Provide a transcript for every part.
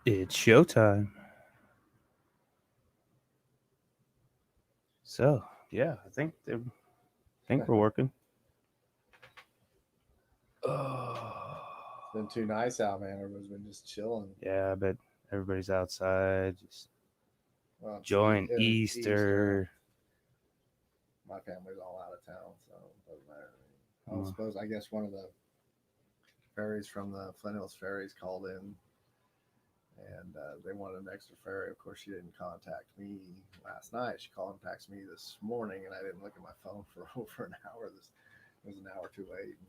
It's showtime. So yeah, I think we're working. Oh, It's been too nice out, man. Everybody's been just chilling. yeah, I bet everybody's outside just Well, enjoying it's Easter. Easter. My family's all out of town, so it doesn't matter. I don't Uh, suppose. I guess one of the ferries from the Flint Hills ferries called in, and they wanted an extra ferry. Of course, she didn't contact me last night. She contacts me this morning, and I didn't look at my phone for over an hour. This it was an hour too late. And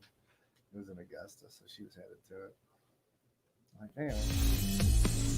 it was in Augusta, so she was headed to it. Like, damn.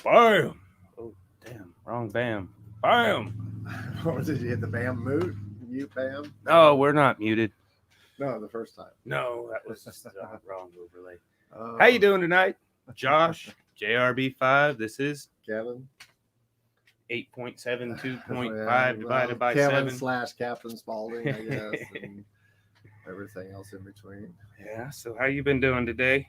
Bam! Oh damn! Wrong bam! Bam! Or did you hit the bam mute? Mute bam? No, we're not muted. No, the first time. No, that was just wrong overlay. Oh, How you doing tonight, Josh? JRB5. This is Kevin? 8.72.5 divided by Kevin 7. / Captain Spaulding, I guess, and everything else in between. Yeah. So how you been doing today?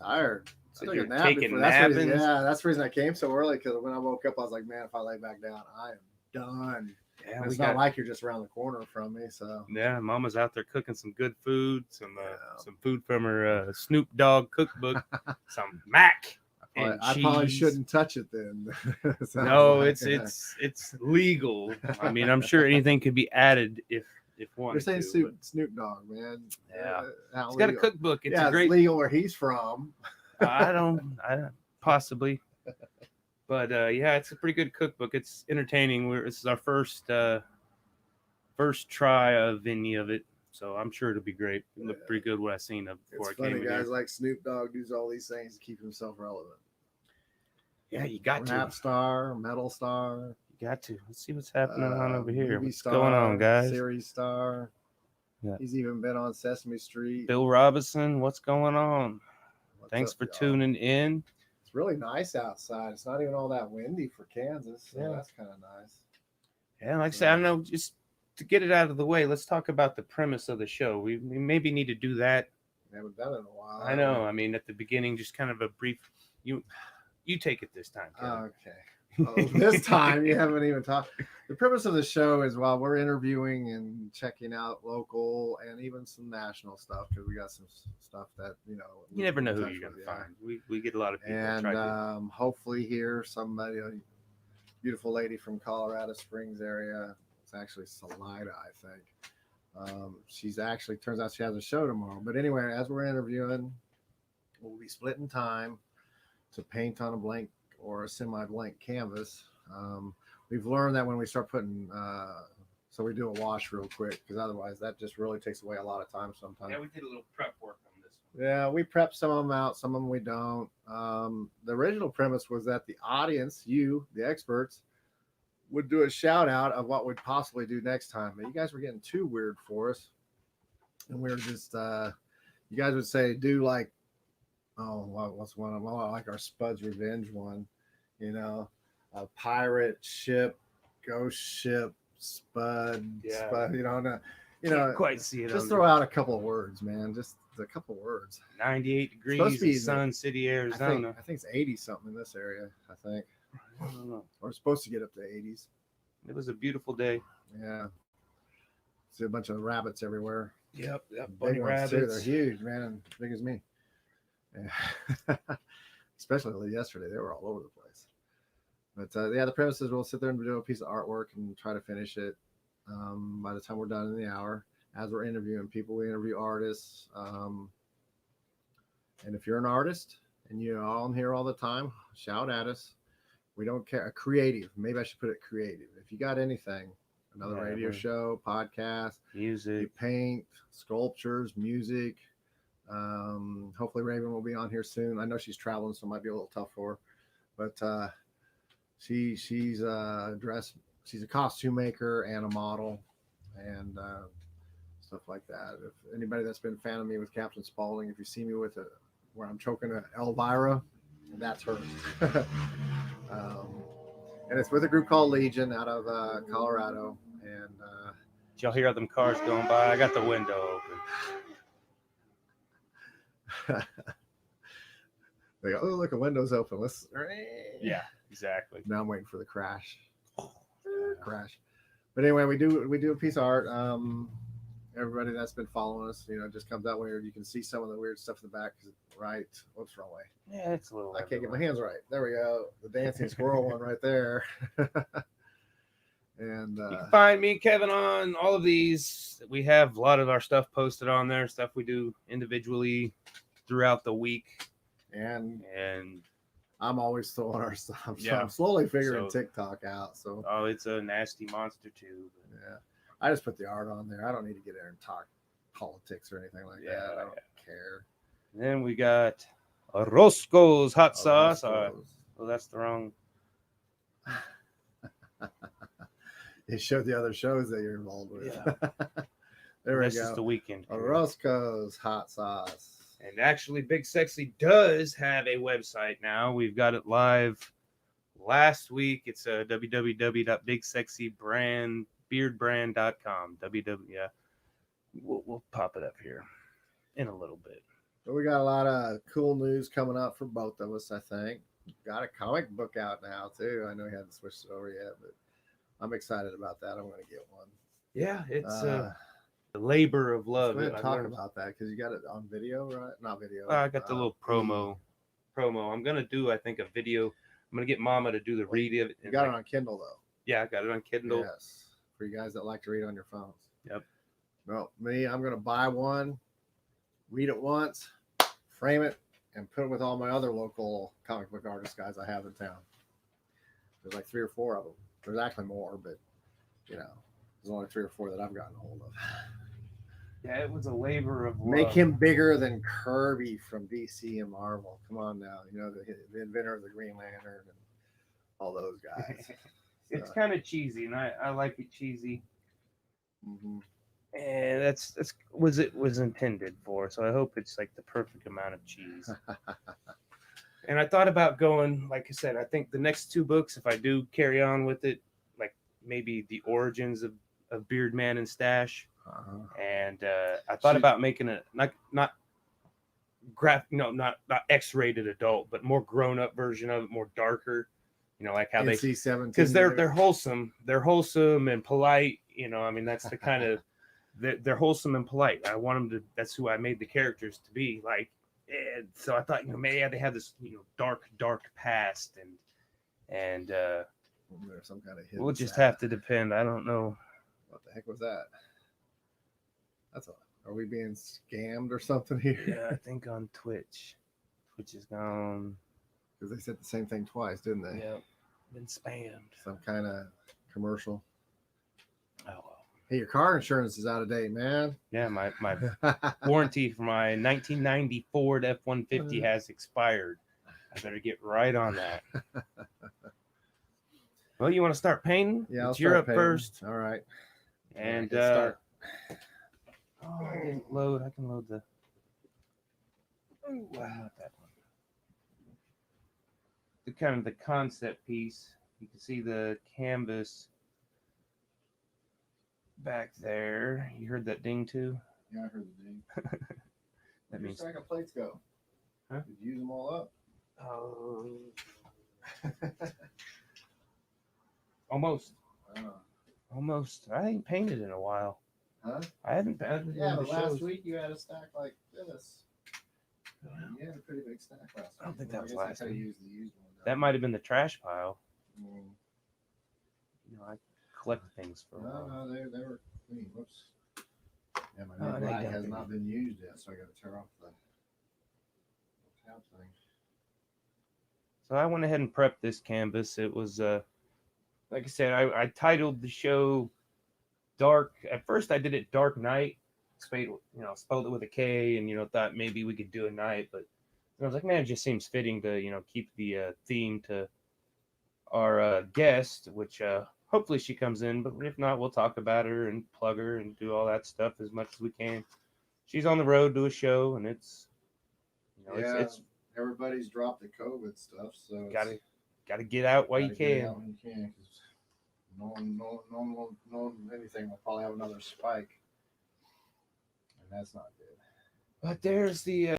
Tired. So I took you're a nap taking before. That's the reason, nappings? yeah, that's the reason I came so early, because when I woke up, I was like, man, if I lay back down, I am done. Yeah, It's not like you're just around the corner from me, so. Yeah, Mama's out there cooking some good food, some food from her Snoop Dogg cookbook, some mac and I cheese. probably shouldn't touch it then. No, like, it's legal. I mean, I'm sure anything could be added if one. You're saying Snoop Dogg, man. Yeah, he's got a cookbook. It's it's great. legal where he's from. I don't possibly, but yeah, it's a pretty good cookbook. It's entertaining. This is our first try of any of it, so I'm sure it'll be great. It looked pretty good what I seen of before It's I came funny, in guys here. like Snoop Dogg does all these things to keep himself relevant. Yeah, you got Rap to. star, metal star. You got to. Let's see what's happening on over here. Movie What's star, going on, guys? Series star. Yeah. He's even been on Sesame Street. Bill Robinson, what's going on? Thanks up, for y'all? tuning in. It's really nice outside. It's not even all that windy for Kansas. So that's kind of nice. Yeah, like I said, I don't know, just to get it out of the way, let's talk about the premise of the show. We maybe need to do that. We haven't done it in a while. I know. I mean, at the beginning, just kind of a brief. You take it this time, Kevin. Okay. This time you haven't even talked. The purpose of the show is while we're interviewing and checking out local and even some national stuff, because we got some stuff that you never know who you're gonna find. We get a lot of people, and hopefully here somebody, a beautiful lady from Colorado Springs area. It's actually Salida, I think. She's actually, turns out she has a show tomorrow. But anyway, as we're interviewing, we'll be splitting time to paint on a blank or a semi-blank canvas. We've learned that when we start putting, so we do a wash real quick, because otherwise that just really takes away a lot of time sometimes. Yeah, we did a little prep work on this one. Yeah, we prep some of them out, some of them we don't. The original premise was that the audience, you, the experts, would do a shout out of what we'd possibly do next time. But you guys were getting too weird for us. And we were just, you guys would say, do like, what's one of them? Oh, like our Spud's Revenge one, a pirate ship, ghost ship, Spud, Spud, Can't quite see it. Just throw out a couple of words, man. Just a couple of words. 98 degrees in Sun City, Arizona. I think it's 80 something in this area, I think. I don't know. We're supposed to get up to 80s. It was a beautiful day. Yeah. See a bunch of rabbits everywhere. Yep. Bunny rabbits too. They're huge, man, and as big as me. Yeah. Especially yesterday, they were all over the place. But yeah, the premise is we'll sit there and do a piece of artwork and try to finish it by the time we're done in the hour. As we're interviewing people, we interview artists. And if you're an artist and you're on here all the time, shout at us. We don't care. Creative. Maybe I should put it creative. If you got anything, another radio show, podcast, music, you paint, sculptures, music. Hopefully Raven will be on here soon. I know she's traveling, so it might be a little tough for her. But she's a costume maker and a model and stuff like that. If anybody that's been a fan of me with Captain Spaulding, if you see me with where I'm choking an Elvira, that's her. And it's with a group called Legion out of Colorado. And did y'all hear them cars going by? I got the window open. They go, oh, look, a window's open. Let's. Yeah, exactly. Now I'm waiting for the crash. Crash. But anyway, we do a piece of art. Everybody that's been following us, just comes out where you can see some of the weird stuff in the back. Right. Whoops, wrong way. Yeah, it's a little. I can't get my hands right. There we go. The dancing squirrel one right there. And you can find me, Kevin, on all of these. We have a lot of our stuff posted on there, stuff we do individually throughout the week. And I'm always throwing our stuff. So Yeah. I'm slowly figuring TikTok out. So Oh, it's a nasty monster too. yeah, I just put the art on there. I don't need to get there and talk politics or anything like that. I don't care. Then we got Roscoe's hot sauce. Well, Well, that's the wrong. it showed the other shows that you're involved with. Yeah. There we This is go. the weekend. Roscoe's hot sauce. And actually, Big Sexy does have a website now. We've got it live last week. It's www.bigsexybeardbrand.com. Yeah. We'll pop it up here in a little bit. But we got a lot of cool news coming up for both of us, I think. Got a comic book out now, too. I know he hasn't switched it over yet, but I'm excited about that. I'm going to get one. Yeah, it's a labor of love. Let's talk about that because you got it on video, right? Not video. I got the little promo. I'm going to do, I think, a video. I'm going to get Mama to do the read of it. You got it on Kindle, though. Yeah, I got it on Kindle. Yes. For you guys that like to read on your phones. Yep. Well, me, I'm going to buy one, read it once, frame it, and put it with all my other local comic book artist guys I have in town. There's like 3 or 4 of them. There's actually more, but, there's only 3 or 4 that I've gotten a hold of. Yeah, it was a labor of love. Make him bigger than Kirby from DC and Marvel. Come on now. The inventor of the Green Lantern and all those guys. It's kind of cheesy, and I like it cheesy. Mm-hmm. And that's was it was intended for. So I hope it's like the perfect amount of cheese. And I thought about going, like I said, I think the next 2 books, if I do carry on with it, like maybe the origins of Beardman and Stash. And I thought about making it not X-rated adult, but more grown-up version of it, more darker. Like how they NC-17 because they're wholesome. They're wholesome and polite. That's the kind of they're wholesome and polite. I want them to. That's who I made the characters to be. Like, so I thought maybe they have this dark past and there's some kind of hidden we'll just side. have to depend. I don't know. What the heck was that? Are we being scammed or something here? Yeah, I think on Twitch. Twitch is gone. Because they said the same thing twice, didn't they? Yeah, been spammed. Some kind of commercial. Oh well. Hey, your car insurance is out of date, man. Yeah, my warranty for my 1990 Ford F-150 has expired. I better get right on that. Well, you want to start painting? Yeah, You're up painting. first. All right. And start. I didn't load. I can load the. Not that one. The kind of the concept piece. You can see the canvas back there. You heard that ding too? Yeah, I heard the ding. That means. Where'd your stack of plates go? Huh? Did you use them all up? Oh. Almost. Almost. I ain't painted in a while. Huh? I haven't painted. Yeah, in but the last shows. week you had a stack like this. You had a pretty big stack last week. I don't think that was I guess last I coulda week. used the used one. That might have been the trash pile. Mm. I collect things for a No, while. they were clean. Whoops. Yeah, my Oh, new they black got has them. not been used yet, so I got to tear off the tab thing. So I went ahead and prepped this canvas. It was like I said, I titled the show Dark. At first I did it Dark Night. Spelled it with a K, and thought maybe we could do a night, but I was like, man, it just seems fitting to keep the theme to our guest, which hopefully she comes in, but if not, we'll talk about her and plug her and do all that stuff as much as we can. She's on the road to a show, and it's it's everybody's dropped the COVID stuff, so gotta get out while you gotta get can. out when you can, 'cause no one anything will probably have another spike, and that's not good. But there's the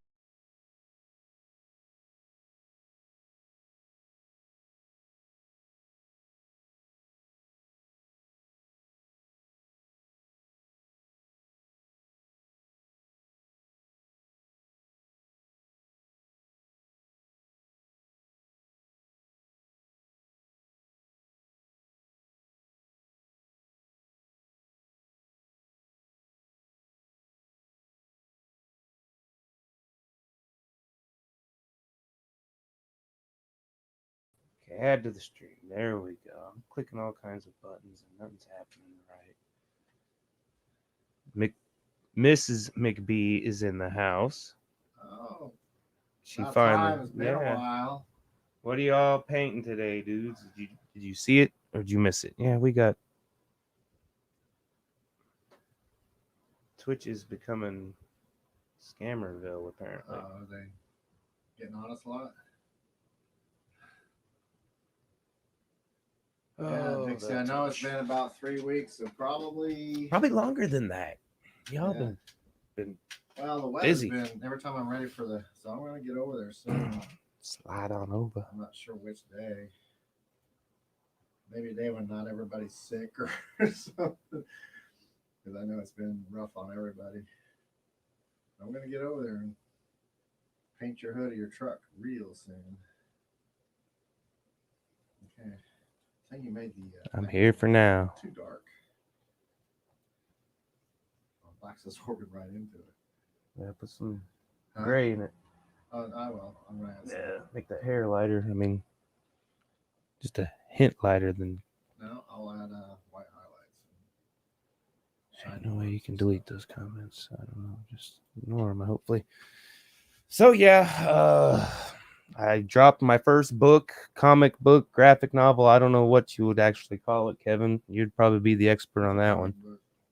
add to the stream. There we go. I'm clicking all kinds of buttons and nothing's happening right. Mrs. McBee is in the house. Oh, She about finally. time. It's been a while. What are y'all painting today, dudes? Did you see it or did you miss it? Yeah, we got. Twitch is becoming Scammerville, apparently. Are they getting on us a lot? Yeah, Dixie, I know it's been about 3 weeks, so probably longer than that. Y'all been well, the weather's busy. been every time I'm ready for so I'm gonna get over there soon. Slide on over. I'm not sure which day. Maybe a day when not everybody's sick or something. Because I know it's been rough on everybody. I'm gonna get over there and paint your hood of your truck real soon. Okay. I think you made the. I'm here for now. Too dark. Well, black's absorbing right into it. Yeah, put some gray in it. Oh, I will. I'm gonna add some. Yeah, make that hair lighter. I mean, just a hint lighter than. No, I'll add white highlights. No way you can delete those comments. I don't know. Just ignore them, hopefully. So yeah, I dropped my first book, comic book, graphic novel. I don't know what you would actually call it, Kevin. You'd probably be the expert on that one.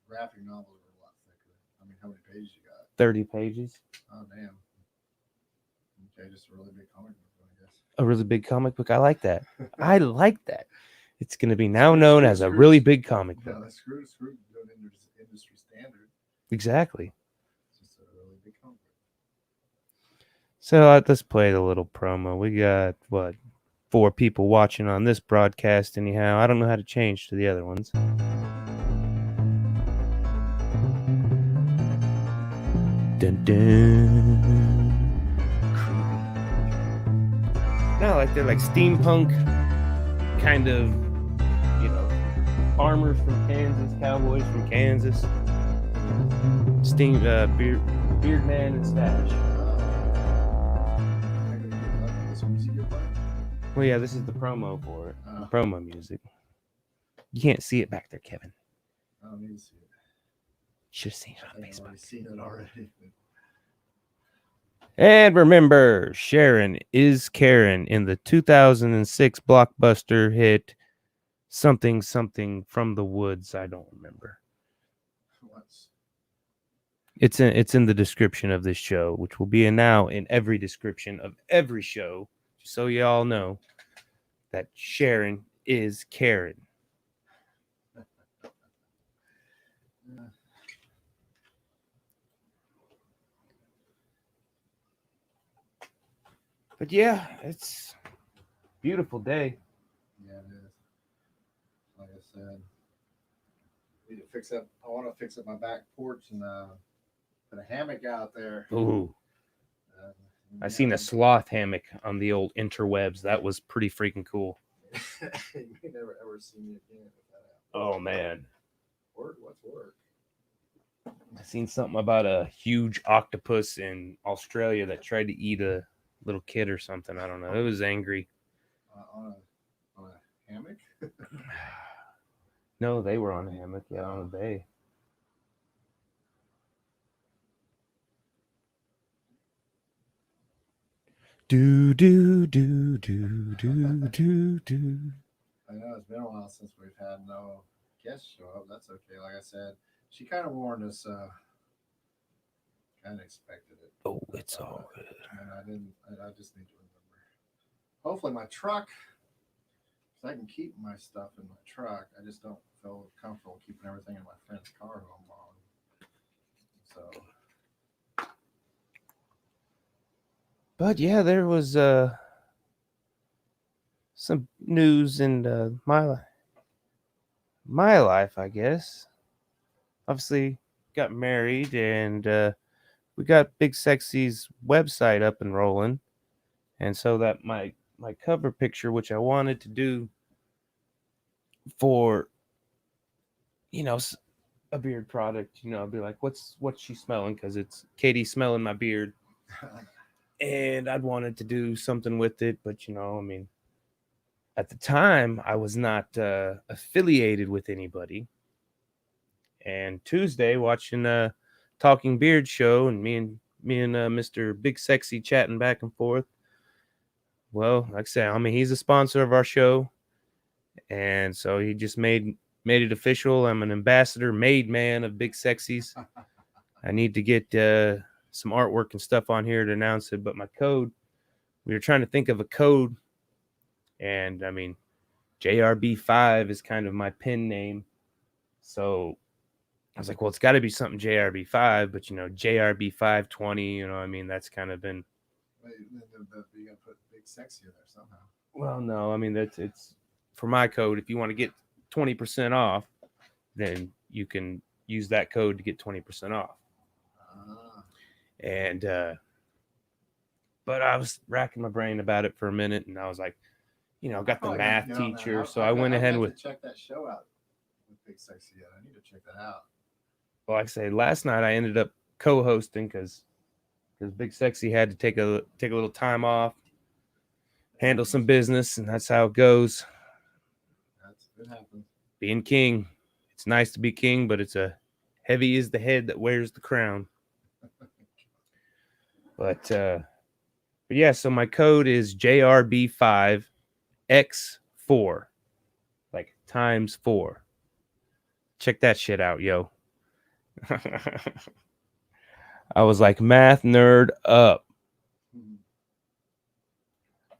Graphic novels are a lot thicker. I mean, how many pages you got? 30 pages. Oh, damn. Okay, just a really big comic book, I guess. A really big comic book. I like that. I like that. It's going to be now known as a really big comic book. Yeah, that's screw doing industry standard. Exactly. It's just a really big comic book. So let's play the little promo. We got, 4 people watching on this broadcast anyhow. I don't know how to change to the other ones. Dun, dun. Now, like they're like steampunk kind of, farmers from Kansas, cowboys from Kansas, beard man and stash. Well, yeah, this is the promo for it. Promo music. You can't see it back there, Kevin. I don't need to see it. Should have seen it on I've Facebook. seen it already. And remember, Sharon is Karen in the 2006 blockbuster hit something from the woods. I don't remember. It's in the description of this show, which will be now in every description of every show, so you all know that Sharon is Karen. But yeah, it's a beautiful day. Yeah, it is. Like I said, need to fix up. I want to fix up my back porch and put a hammock out there. Ooh. I seen a sloth hammock on the old interwebs. That was pretty freaking cool. You may never ever see me again with that happens. Oh man. What's work? I seen something about a huge octopus in Australia that tried to eat a little kid or something. I don't know. It was angry. on a hammock. No, they were on a hammock, yeah, on a bay. Do do do do do do do. I know it's been a while since we've had no guests show up. That's okay. Like I said, she kind of warned us. Kind of expected it. Oh, it's all good. And I didn't. I just need to remember. Hopefully, my truck. Because I can keep my stuff in my truck. I just don't feel comfortable keeping everything in my friend's car who I'm on. So. But yeah, there was some news in my life, I guess. Obviously, got married, and we got Big Sexy's website up and rolling, and so that my cover picture, which I wanted to do for, a beard product, I'd be like, what's she smelling? Because it's Katie smelling my beard. And I'd wanted to do something with it, but at the time I was not affiliated with anybody. And Tuesday, watching Talking Beard show, and me and Mr. Big Sexy chatting back and forth. Well, like I said, he's a sponsor of our show, and so he just made it official. I'm an ambassador, made man of Big Sexy's. I need to get some artwork and stuff on here to announce it, but my code, we were trying to think of a code, and JRB5 is kind of my pen name, so I was like, well, it's got to be something JRB5, but JRB520, that's kind of been. Wait, you gotta put Big Sexy in there somehow. Well, no, it's for my code. If you want to get 20% off, then you can use that code to get 20% off. And but I was racking my brain about it for a minute, and I was like, got the math teacher, so I went ahead with. Check that show out with Big Sexy yet. I need to check that out. Well, like I say, last night I ended up co-hosting because Big Sexy had to take a little time off, handle some business, and that's how it goes. It happens. Being king, it's nice to be king, but it's heavy is the head that wears the crown. But yeah, so my code is JRB5X4, like times 4. Check that shit out, yo. I was like, math nerd up.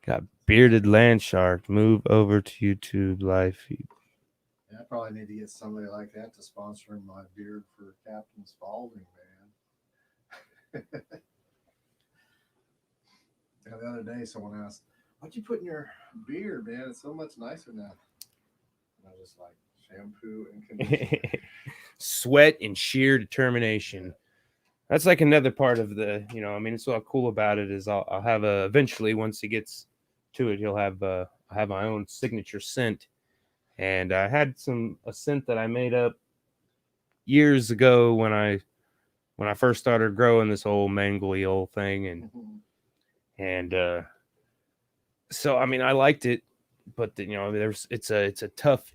Got bearded land shark. Move over to YouTube live feed. Yeah, I probably need to get somebody like that to sponsor my beard for Captain Spaulding, man. The other day, someone asked, "What'd you put in your beard, man? It's so much nicer now." And I was just like, shampoo and conditioner. Sweat and sheer determination. That's like another part of the, it's so cool about it is I'll have eventually, once he gets to it, he'll have I have my own signature scent. And I had a scent that I made up years ago when I first started growing this whole mangly old thing, and so I liked it, but it's a tough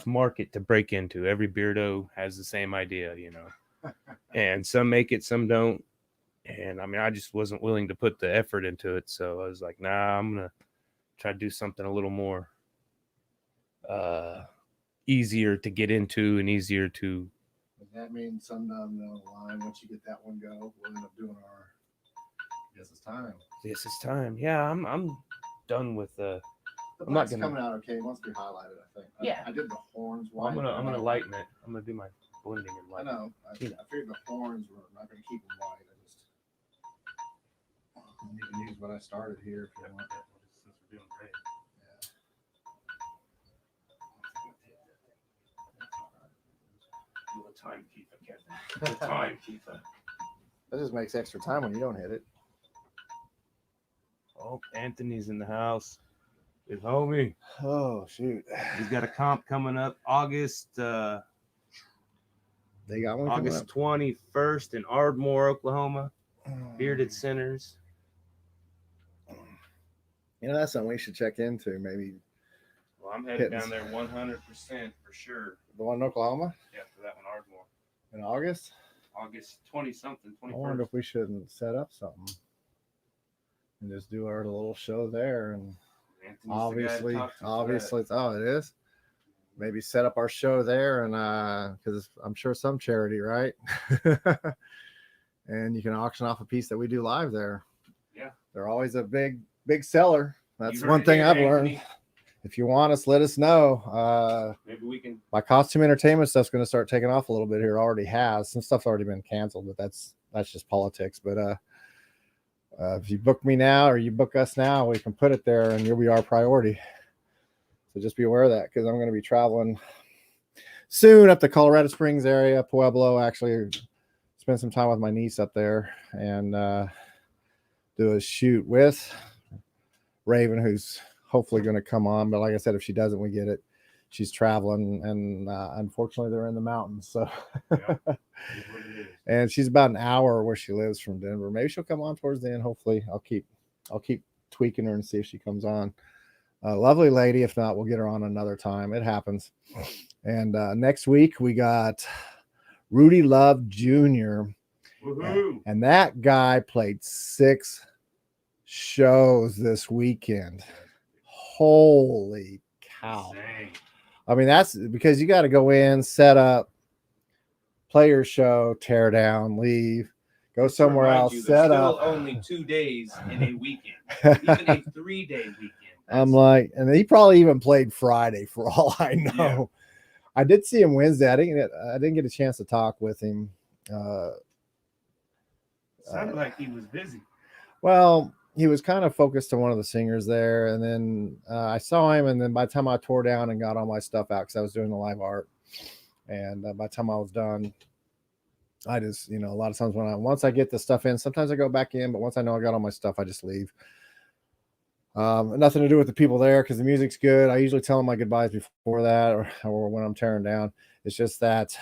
market to break into. Every beardo has the same idea, and some make it, some don't. And I just wasn't willing to put the effort into it, so I was like, nah, I'm gonna try to do something a little more easier to get into and easier to. Does that mean sometime down the line, once you get that one go, we'll end up doing our Guess It's Time. Yes, it's time. Yeah, I'm done with The I'm not black's gonna- coming out okay. It wants to be highlighted, I think. Yeah. I did the horns. well, I'm white, gonna lighten it. I'm gonna do my blending and I lighten. know. I figured the horns were not going to keep them white. You can use what I started here if you want. Since we're doing great. The timekeeper, Kevin. The timekeeper. That just makes extra time when you don't hit it. Oh, Anthony's in the house. His homie. Oh shoot! He's got a comp coming up August They got one. August 21st in Ardmore, Oklahoma. Bearded Sinners. You know, that's something we should check into. Maybe Well, I'm headed down there 100% for sure. the one in Oklahoma. Yeah, for that one, Ardmore, In August. August 20 something, I wonder 21st. if we shouldn't set up something and just do our little show there. And obviously, it's it is. Maybe set up our show there, and because I'm sure some charity, right? And you can auction off a piece that we do live there. Yeah, they're always a big seller. That's one thing here, I've Anthony. learned. If you want us, let us know. Maybe we can. My costume entertainment stuff's going to start taking off a little bit here. It already has. Some stuff's already been canceled, but that's just politics. But if you book me now or you book us now, we can put it there, and you'll be our priority. So just be aware of that, because I'm going to be traveling soon up the Colorado Springs area, Pueblo. Actually, spend some time with my niece up there and do a shoot with Raven, who's hopefully going to come on. But like I said, if she doesn't, we get it. She's traveling, and unfortunately, they're in the mountains. So, Yeah, and she's about an hour where she lives from Denver. Maybe she'll come on towards the end. Hopefully, I'll keep tweaking her and see if she comes on. Lovely lady. If not, we'll get her on another time. It happens. And next week we got Rudy Love Jr. And that guy played 6 shows this weekend. Holy cow. Dang. I mean, that's because you got to go in, set up, play your show, tear down, leave, go somewhere else, set up. Only 2 days in a weekend, even a 3-day weekend. I'm like, and he probably even played Friday for all I know. Yeah. I did see him Wednesday. I didn't get a chance to talk with him. Sounded like he was busy. Well, he was kind of focused on one of the singers there, and then I saw him, and then by the time I tore down and got all my stuff out, because I was doing the live art, and by the time I was done, I just, a lot of times once I get the stuff in, sometimes I go back in, but once I know I got all my stuff, I just leave. Nothing to do with the people there, because the music's good. I usually tell them my goodbyes before that, or when I'm tearing down. It's just that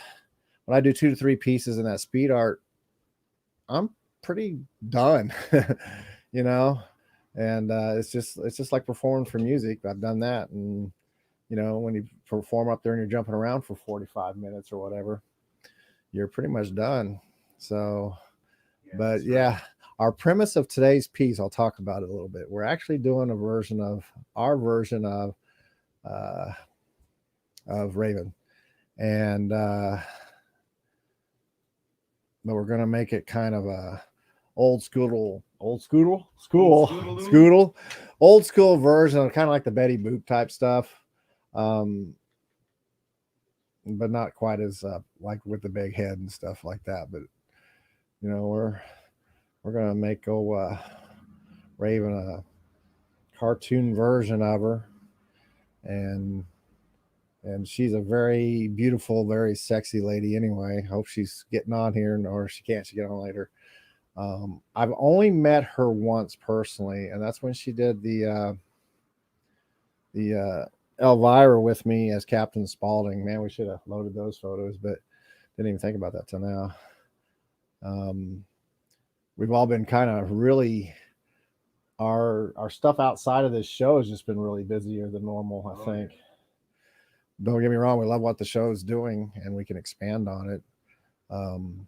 when I do 2 to 3 pieces in that speed art, I'm pretty done, and it's just like performing for music. I've done that, and when you perform up there and you're jumping around for 45 minutes or whatever, you're pretty much done. So, but yeah. Our premise of today's piece, I'll talk about it a little bit. We're actually doing our version of Raven, and but we're gonna make it kind of a old school version, kind of like the Betty Boop type stuff, but not quite as like with the big head and stuff like that. But we're gonna make Raven a cartoon version of her, and she's a very beautiful, very sexy lady. Anyway, hope she's getting on here, or if she can't, she get on later. I've only met her once personally, and that's when she did the Elvira with me as Captain Spaulding. Man, we should have loaded those photos, but didn't even think about that till now. We've all been kind of really, our stuff outside of this show has just been really busier than normal, I think. Don't get me wrong, we love what the show is doing, and we can expand on it. And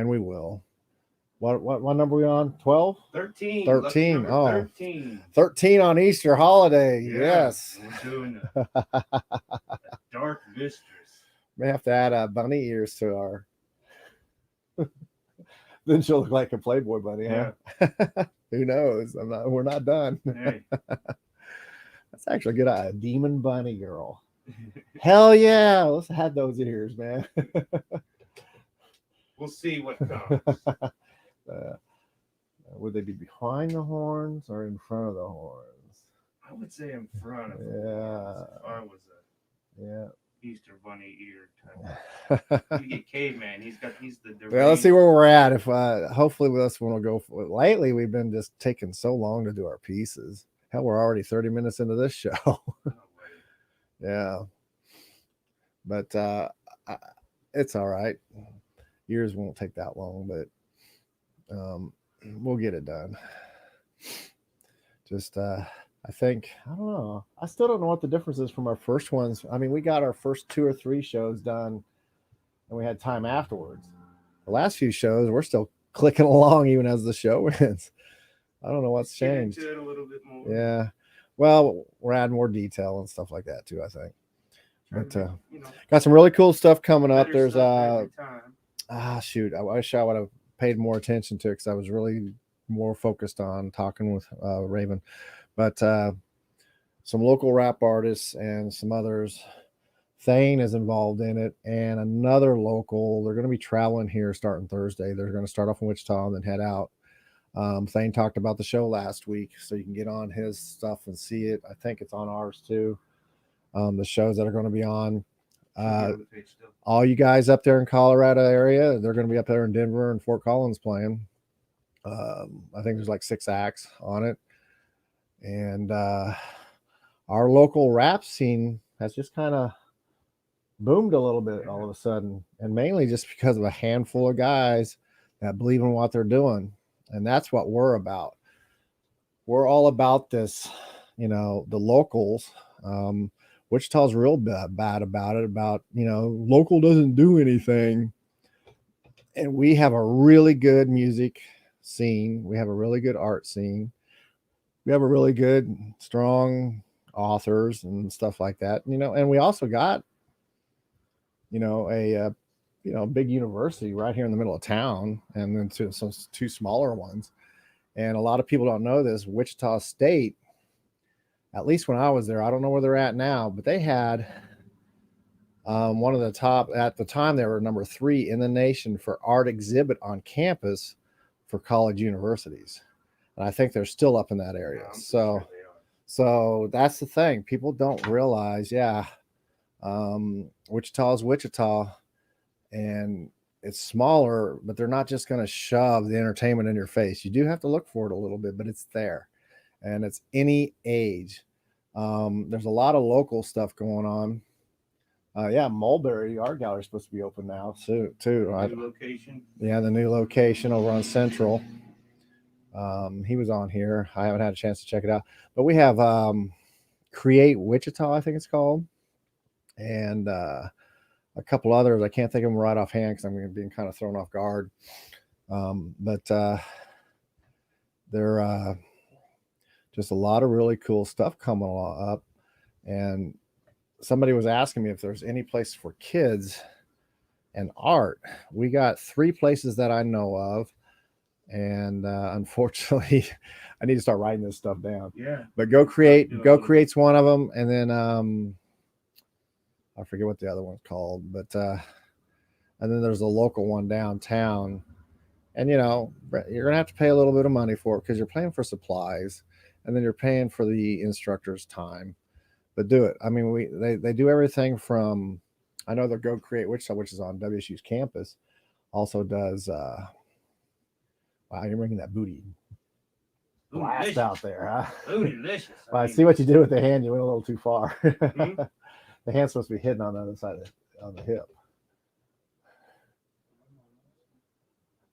we will. What number are we on? 12? 13. 13. Oh, 13. 13 on Easter holiday. Yeah, yes. We're doing a dark mistress. May have to add bunny ears to our... Then she'll look like a Playboy bunny, huh? Yeah. Who knows? We're not done. Hey. That's actually a good idea. Demon bunny girl. Hell yeah. Let's have those ears, man. We'll see what comes. Would they be behind the horns or in front of the horns? I would say in front of the horns. If I was a Easter bunny ear type. You get caveman. He's the well, let's see where we're at. If hopefully this one will go for it. Lately we've been just taking so long to do our pieces. Hell, we're already 30 minutes into this show. Yeah. But it's all right. Years won't take that long, but we'll get it done. just I think, I don't know. I still don't know what the difference is from our first ones. I mean, we got our first 2 or 3 shows done and we had time afterwards. The last few shows, we're still clicking along even as the show ends. I don't know what's changed. Get into it a little bit more. Yeah. Well, we're adding more detail and stuff like that too, I think. But got some really cool stuff coming up. There's shoot, I wish I would have paid more attention to it because I was really more focused on talking with Raven. But some local rap artists and some others. Thane is involved in it, and another local. They're going to be traveling here starting Thursday. They're going to start off in Wichita and then head out. Thane talked about the show last week, so you can get on his stuff and see it. I think it's on ours too. The shows that are going to be on. All you guys up there in Colorado area, they're going to be up there in Denver and Fort Collins playing. I think there's like 6 acts on it. And our local rap scene has just kind of boomed a little bit all of a sudden, and mainly just because of a handful of guys that believe in what they're doing. And that's what we're about. We're all about this, the locals. Wichita's real bad about it, local doesn't do anything. And we have a really good music scene. We have a really good art scene. We have a really good, strong authors and stuff like that, and we also got, a big university right here in the middle of town, and then 2 smaller ones. And a lot of people don't know this. Wichita State, at least when I was there, I don't know where they're at now, but they had one of the top, at the time, they were number 3 in the nation for art exhibit on campus for college universities. And I think they're still up in that area. So that's the thing. People don't realize, Wichita is Wichita, and it's smaller, but they're not just going to shove the entertainment in your face. You do have to look for it a little bit, but it's there, and it's any age. There's a lot of local stuff going on. Mulberry Art Gallery is supposed to be open now too. New location. Yeah, the new location over on Central. He was on here. I haven't had a chance to check it out, but we have Create Wichita, I think it's called, and a couple others. I can't think of them right offhand because I'm being kind of thrown off guard. But they're just a lot of really cool stuff coming up. And somebody was asking me if there's any place for kids and art. We got 3 places that I know of. And unfortunately, I need to start writing this stuff down. Yeah. But Go Create's one of them, and then I forget what the other one's called. But and then there's a local one downtown, and you're gonna have to pay a little bit of money for it because you're paying for supplies, and then you're paying for the instructor's time. But do it. I mean, they do everything from. I know the Go Create Wichita, which is on WSU's campus, also does. Wow, you're making that booty blast out there, huh? Bootylicious. Well, I see what you did with the hand. You went a little too far. Mm-hmm. The hand's supposed to be hidden on the other side on the hip.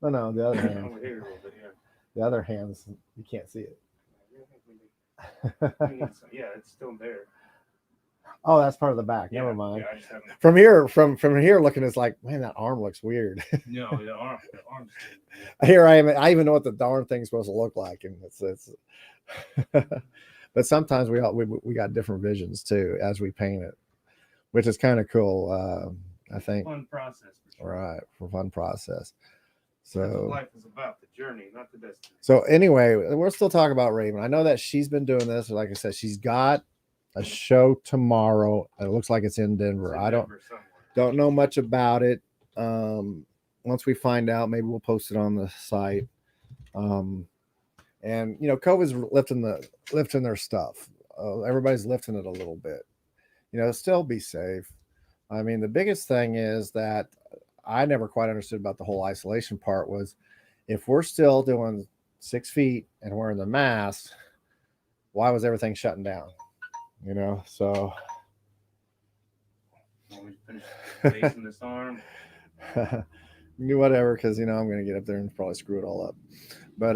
No, the other hand. Over here a little bit, yeah. The other hand's you can't see it. Yeah, it's still there. Oh, that's part of the back. Never mind. Yeah, from here looking, it's like, man, that arm looks weird. No, the arm's here I am. I even know what the darn thing's supposed to look like, and it's. But sometimes we got different visions too as we paint it, which is kind of cool. I think fun process. For sure. Right, for fun process. So that's what life is about, the journey, not the destination. So anyway, we're still talking about Raven. I know that she's been doing this. Like I said, she's got a show tomorrow. It looks like it's in Denver. I don't know much about it. Once we find out, maybe we'll post it on the site. And COVID's lifting their stuff. Everybody's lifting it a little bit. Still be safe. I mean, the biggest thing is that I never quite understood about the whole isolation part was if we're still doing 6 feet and wearing the mask, why was everything shutting down? So facing this arm. Do whatever, because I'm going to get up there and probably screw it all up. But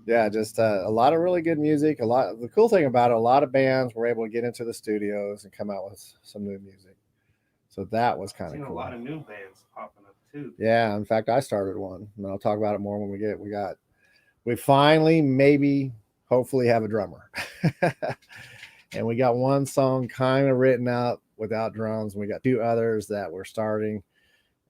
yeah, just a lot of really good music. The cool thing about it, a lot of bands were able to get into the studios and come out with some new music. So that was kind Seen of a cool. lot of new bands popping up too. Yeah, in fact, I started one, and I'll talk about it more when we finally maybe hopefully have a drummer. And we got one song kind of written out without drums, and we got 2 others that we're starting.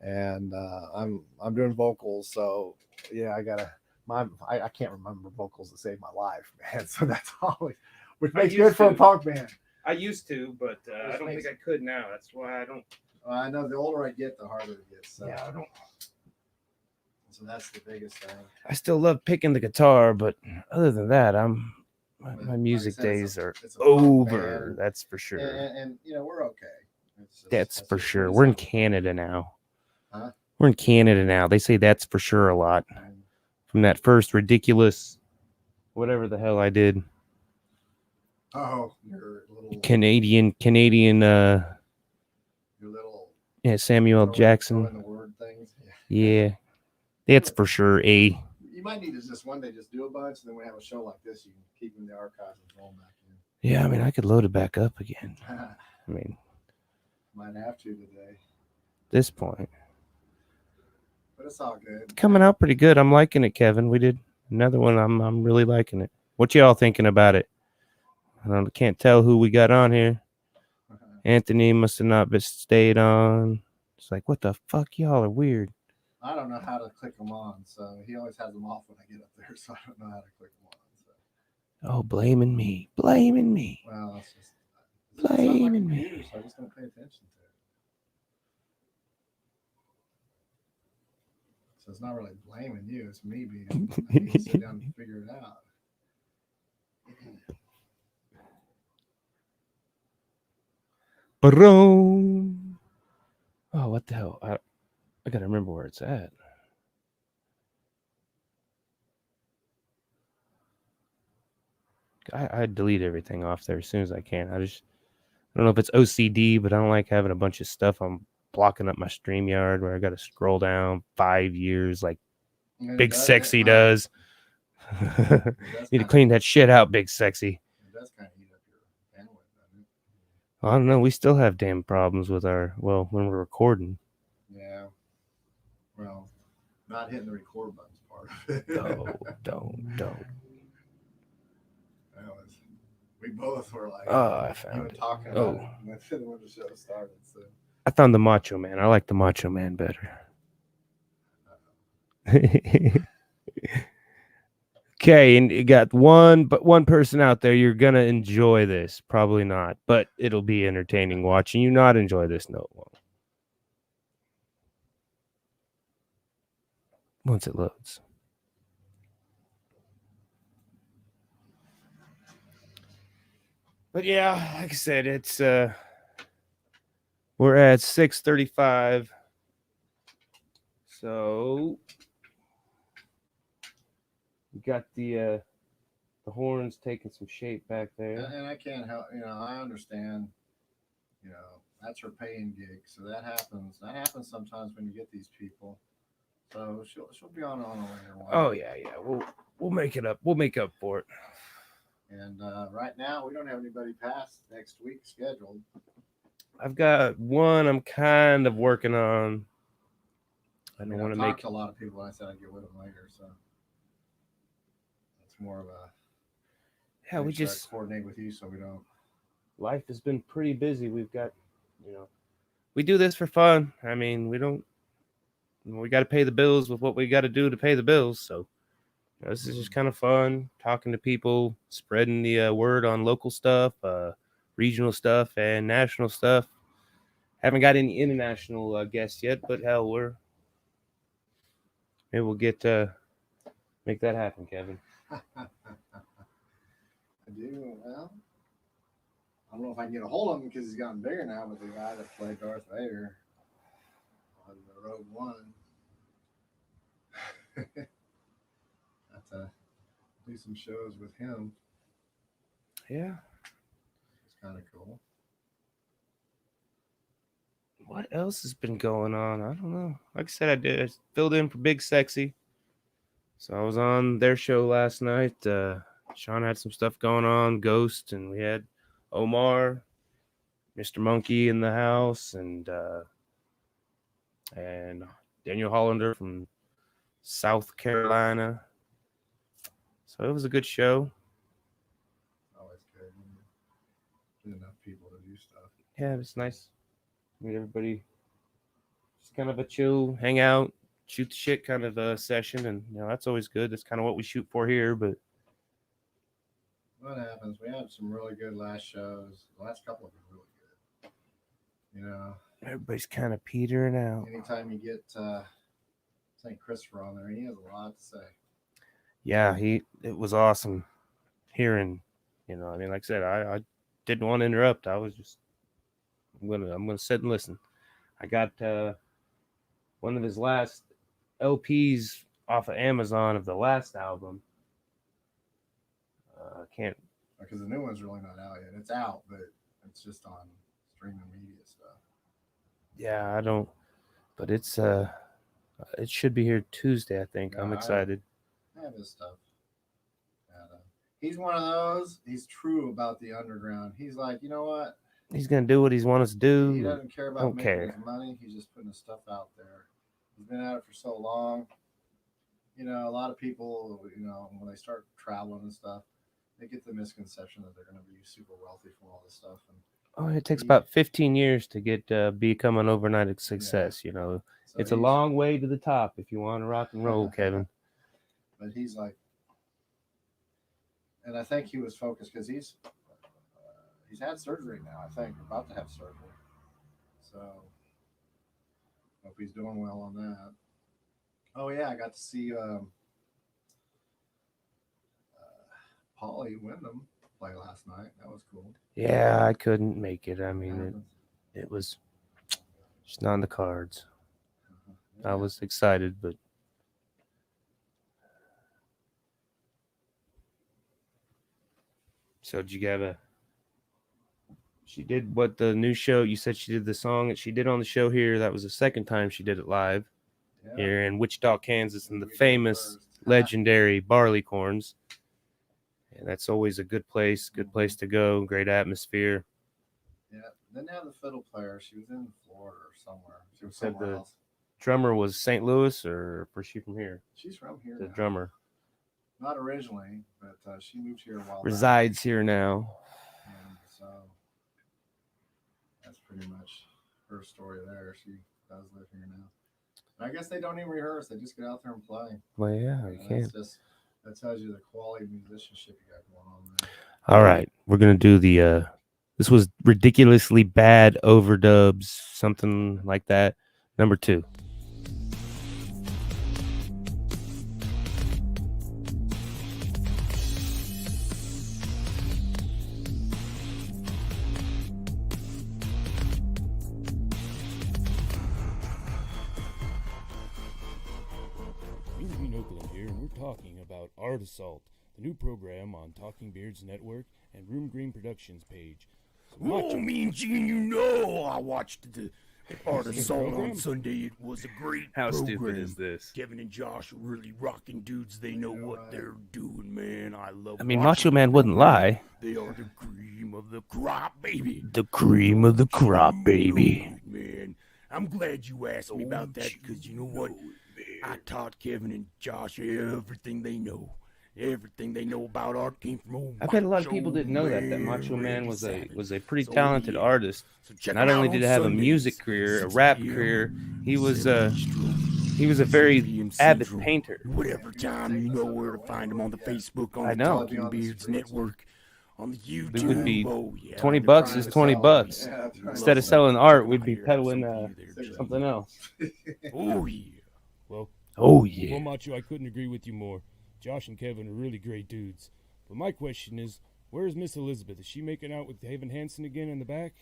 And I'm doing vocals, so yeah, I can't remember vocals to save my life, man. So that's always, which makes good for a punk band. I used to, but I don't think I could now. That's why I don't. I know the older I get, the harder it gets. So. Yeah, I don't. So that's the biggest thing. I still love picking the guitar, but other than that, my music like I said, days are it's a punk over. band, That's for sure. And you know, we're okay. That's for just sure. what We're in it sounds Canada now. Huh? We're in Canada now. They say that's for sure a lot. From that first ridiculous, whatever the hell I did. Oh, your little Canadian, your little yeah, Samuel Jackson. throwing the word things. Yeah, that's for sure a. You might need to just one day just do a bunch, and then we have a show like this. You can keep them in the archives and throw them back in. Yeah, I mean, I could load it back up again. I mean, might have to today. This point. But it's all good. Coming out pretty good. I'm liking it, Kevin. We did another one. I'm really liking it. What y'all thinking about it? I can't tell who we got on here. Anthony must have not been stayed on. It's like, what the fuck? Y'all are weird. I don't know how to click them on, so he always has them off when I get up there, so I don't know how to click them on. So. Oh, blaming me. Blaming me. Well, it's just blaming me. So I just don't pay attention to it. So it's not really blaming you, it's me being I need to sit down and figure it out. Boom. Oh, what the hell? I gotta remember where it's at. I delete everything off there as soon as I can. I don't know if it's OCD, but I don't like having a bunch of stuff. I'm blocking up my StreamYard where I got to scroll down 5 years like Big Sexy does. Need to clean that shit out, Big Sexy. It does kind of eat up your bandwidth, doesn't it? I don't know. We still have damn problems with when we're recording. Yeah. Well, not hitting the record button's part of it. Don't. We both were like, I found it. Talking about it when the show started. So. I found the Macho Man. I like the Macho Man better. Okay, and you got one person out there. You're gonna enjoy this. Probably not, but it'll be entertaining watching you not enjoy this. No, it won't. Once it loads. But yeah, like I said, it's we're at 6:35. So we got the horns taking some shape back there. And I can't help, I understand, that's her paying gig. So that happens. That happens sometimes when you get these people. So she'll be on a later one. Oh yeah. We'll make it up. We'll make up for it. And right now, we don't have anybody past next week scheduled. I've got one I'm kind of working on. I don't want to make a lot of people. I said I'd get with them later, so it's more of a. We just coordinate with you so we don't. Life has been pretty busy. We've got, we do this for fun. I mean, we got to pay the bills with what we got to do to pay the bills. So. This is just kind of fun, talking to people, spreading the word on local stuff, regional stuff, and national stuff. Haven't got any international guests yet, but hell, maybe we'll get make that happen, Kevin. I do. Well, I don't know if I can get a hold of him because he's gotten bigger now, but the guy that played Darth Vader on the Rogue One. Do some shows with him. Yeah. It's kind of cool. What else has been going on? I don't know. Like I said, I filled in for Big Sexy. So I was on their show last night. Shawn had some stuff going on, Ghost, and we had Omar, Mr. Monkey in the house, and Daniel Hollander from South Carolina. So it was a good show. Always good. Get enough people to do stuff. Yeah, it's nice. Meet everybody. Just kind of a chill, hang out, shoot the shit kind of a session, and that's always good. That's kind of what we shoot for here. But What happens? We had some really good last shows. The last couple have been really good. everybody's kind of petering out. Anytime you get St. Christopher on there, he has a lot to say. Yeah, it was awesome hearing. Like I said, I didn't want to interrupt. I was just I'm gonna sit and listen. I got one of his last LPs off of Amazon of the last album. I can't, Because the new one's really not out yet. It's out, but it's just on streaming media stuff. yeah, I don't, but it should be here Tuesday, I think. I'm excited. I have his stuff. And, he's one of those. He's true about the underground. He's like, you know what? He's gonna do what he's wants to do. He doesn't care about Don't making care. his money. He's just putting his stuff out there. He's been at it for so long. A lot of people, when they start traveling and stuff, they get the misconception that they're going to be super wealthy from all this stuff. And It takes about 15 years to get become an overnight success. so It's a long way to the top if you want to rock and roll, Kevin. But he's like, and I think he was focused because he's had surgery now. I think about to have surgery. So hope he's doing well on that. Oh yeah, I got to see Paulie Wyndham play last night. That was cool. Yeah, I couldn't make it. I mean, it was just not on the cards. Yeah. I was excited, but so did you have a? She did what the new show? You said she did the song that she did on the show here. That was the second time she did it live here in Wichita, Kansas, in the famous, legendary Barleycorns. And that's always a good place to go. Great atmosphere. Yeah, didn't have the fiddle player. She was in Florida or somewhere. She was Said somewhere the- else. Drummer was St. Louis, or was she from here? She's from here. The now. drummer Not originally, but she moved here a while back. resides here now. And so that's pretty much her story there. She does live here now. And I guess they don't even rehearse. They just get out there and play. Well, yeah, you can't. That tells you the quality of musicianship you got going on there. All right, we're gonna do the. This was ridiculously bad overdubs, something like that. Number 2. Green Oakland here, and we're talking about Art Assault, the new program on Talking Beards Network and Room Green Productions page. Oh, me and Gene, I watched the Art Assault on Sunday. It was a great How program. stupid is this? Kevin and Josh are really rocking dudes. They know what they're doing, man. I love. I mean, watching Macho Man them. wouldn't lie. They are the cream of the crop, baby. The cream of the crop, baby. Man, I'm glad you asked me about that because you know what? I taught Kevin and Josh everything they know. Everything they know about art came from old I bet a lot of Macho people didn't know that Man Macho Man Randy was Savage. a pretty So, talented yeah. artist. So check Not him only out did he on have a Sundays, music career, a 6 rap p.m. career, he was 7 a Eastern, very 7 p.m. avid Central. painter. Whatever time you know where to find him on the Facebook, on I the know. Talking Beards Network, on the YouTube. It would be oh, yeah, $20 they're is trying to $20 sell- bucks. Yeah, that's right. Instead of selling art, we'd be peddling something else. Oh yeah. Well, Oh well, yeah. Macho, I couldn't agree with you more. Josh and Kevin are really great dudes. But my question is, where's Miss Elizabeth? Is she making out with Haven Hansen again in the back?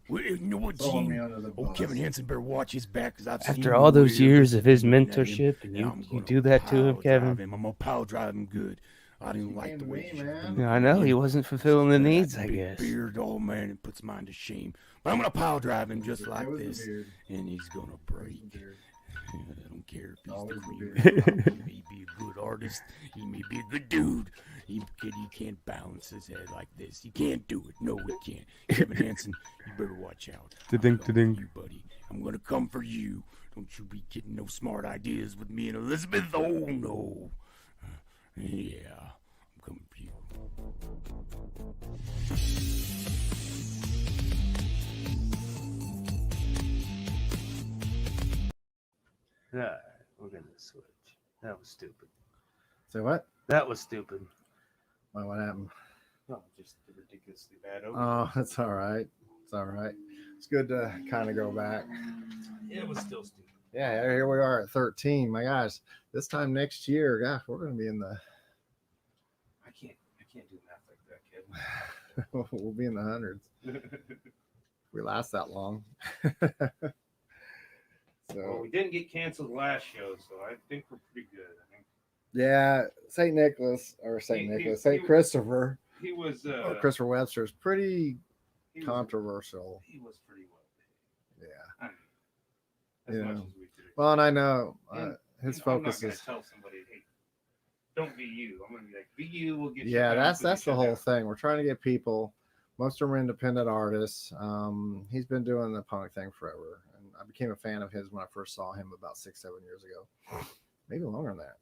Well, you know what, Throwing me Gene? under the Oh, bus. Kevin Hansen better watch his back because I've seen After him all those way years of his looking at him. mentorship, and Now I'm you gonna do that to him, pile Kevin. drive him. I'm gonna power drive him good. I didn't like came the to way me, she was man. doing Yeah, I know it. he wasn't fulfilling the needs, That I big guess. Beard, oh man, it puts mine to shame. But I'm gonna power drive him just It like was the this, beard. and he's gonna It was the break. beard. I don't care if he's Oh, the he's cream. big. He may be a good artist. He may be a good dude. He can't balance his head like this. He can't do it. No, he can't. Kevin Hansen, you better watch out. I'm Ta-ding, coming ta-ding. for you, buddy. I'm gonna come for you. Don't you be getting no smart ideas with me and Elizabeth. Oh, no. Yeah, I'm coming for you. Alright, we're gonna switch. That was stupid. Say what? That was stupid. Why, what happened? Oh, just the ridiculously bad over. Oh, it's all right. It's all right. It's good to kind of go back. It was still stupid. Yeah, here we are at 13. My gosh, this time next year, gosh, we're going to be in the I can't do math like that, kid. we'll be in the hundreds. If we last that long. Well, we didn't get canceled last show, so I think we're pretty good. I think Yeah, St. Nicholas or St. Christopher he was or Christopher Webster is pretty he was, controversial. he was pretty well behaved. Yeah. I mean, as Yeah. much as we could. Well, and I know And, his I'm focus not is. gonna tell somebody, hey, don't be you. I'm gonna be like, be you. We'll get. Yeah, shut down, that's we'll get the shut whole down. thing. We're trying to get people. Most of them are independent artists. He's been doing the punk thing forever, and I became a fan of his when I first saw him about 6-7 years ago, maybe longer than that.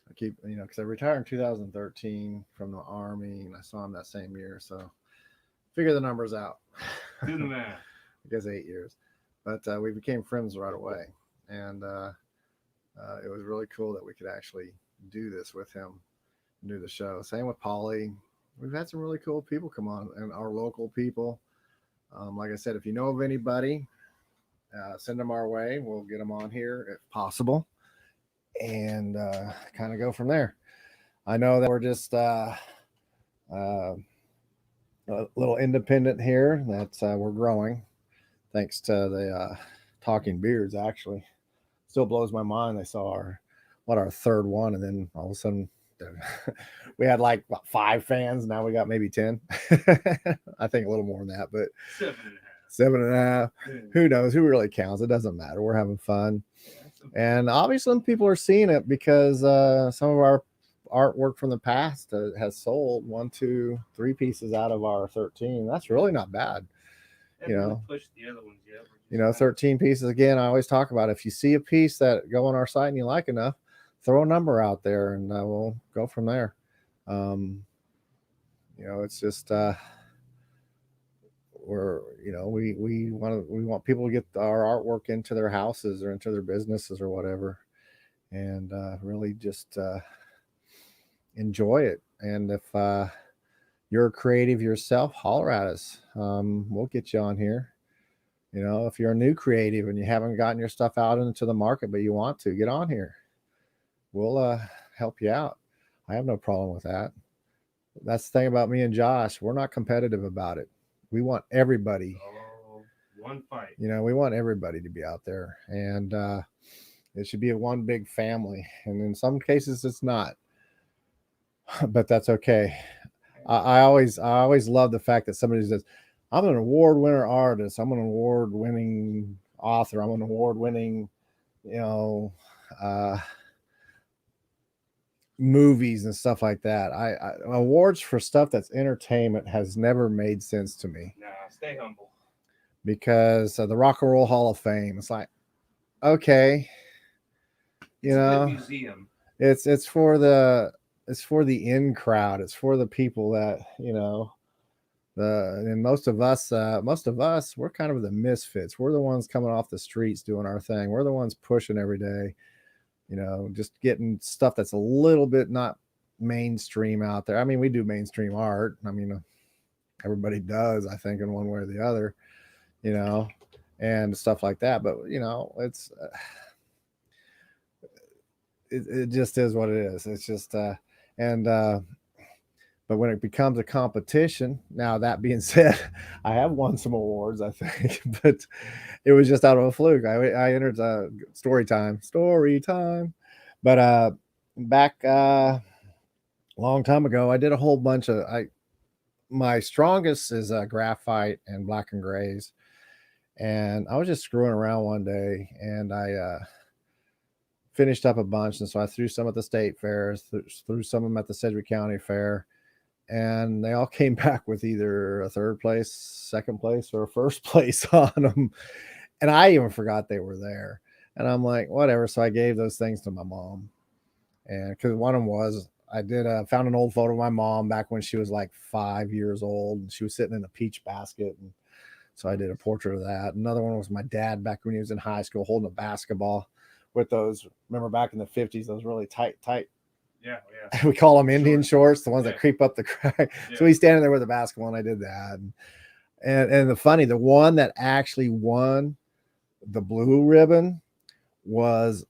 I keep, because I retired in 2013 from the Army, and I saw him that same year. So figure the numbers out. Do the math. I guess 8 years, but we became friends right away, and it was really cool that we could actually do this with him, do the show. Same with Polly. We've had some really cool people come on, and our local people. Like I said, if you know of anybody, send them our way. We'll get them on here if possible, and kind of go from there. I know that we're just a little independent here. That we're growing, thanks to the Talking Beards. Actually, still blows my mind. They saw our third one, and then all of a sudden we had like 5 fans. Now we got maybe 10. I think a little more than that, but 7.5. 7.5. Yeah. Who knows? Who really counts? It doesn't matter. We're having fun, and obviously people are seeing it because some of our artwork from the past has sold 1, 2, 3 pieces out of our 13. That's really not bad. Haven't really pushed the other ones yet. We're just 13 pieces. Again, I always talk about, if you see a piece that go on our site and you like enough, throw a number out there, and we'll go from there. It's just we want people to get our artwork into their houses or into their businesses or whatever, and really just enjoy it. And if you're creative yourself, holler at us. We'll get you on here. If you're a new creative and you haven't gotten your stuff out into the market, but you want to, get on here. We'll help you out. I have no problem with that. That's the thing about me and Josh. We're not competitive about it. We want everybody. Oh, one fight. We want everybody to be out there, and it should be a one big family. And in some cases, it's not, but that's okay. I always love the fact that somebody says, I'm an award-winner artist. I'm an award-winning author. I'm an award-winning, movies and stuff like that. I awards for stuff that's entertainment has never made sense to me. Nah, stay humble. Because the Rock and Roll Hall of Fame, it's like, okay, It's a good museum. it's for the in crowd. It's for the people that and most of us, we're kind of the misfits. We're the ones coming off the streets doing our thing. We're the ones pushing every day, just getting stuff that's a little bit not mainstream out there. I mean, we do mainstream art. I mean, everybody does, I think, in one way or the other, and stuff like that. But, it's, it just is what it is. It's just, but when it becomes a competition, now that being said, I have won some awards, I think, but it was just out of a fluke. I entered story time, but back a long time ago, I did a whole bunch of. My strongest is graphite and black and grays, And I was just screwing around one day, and I finished up a bunch. And so I threw some at the state fairs, threw some of them at the Sedgwick County Fair, and they all came back with either a third place, second place, or a first place on them. And I even forgot they were there. And I'm like, whatever. So I gave those things to my mom. And because one of them was, I did found an old photo of my mom back when she was like 5 years old, and she was sitting in a peach basket. And so I did a portrait of that. Another one was my dad back when he was in high school holding a basketball with those, remember back in the 50s, those really tight. Yeah. We call them Indian shorts, the ones that creep up the crack. Yeah. So he's standing there with a basketball, and I did that. And the one that actually won the blue ribbon was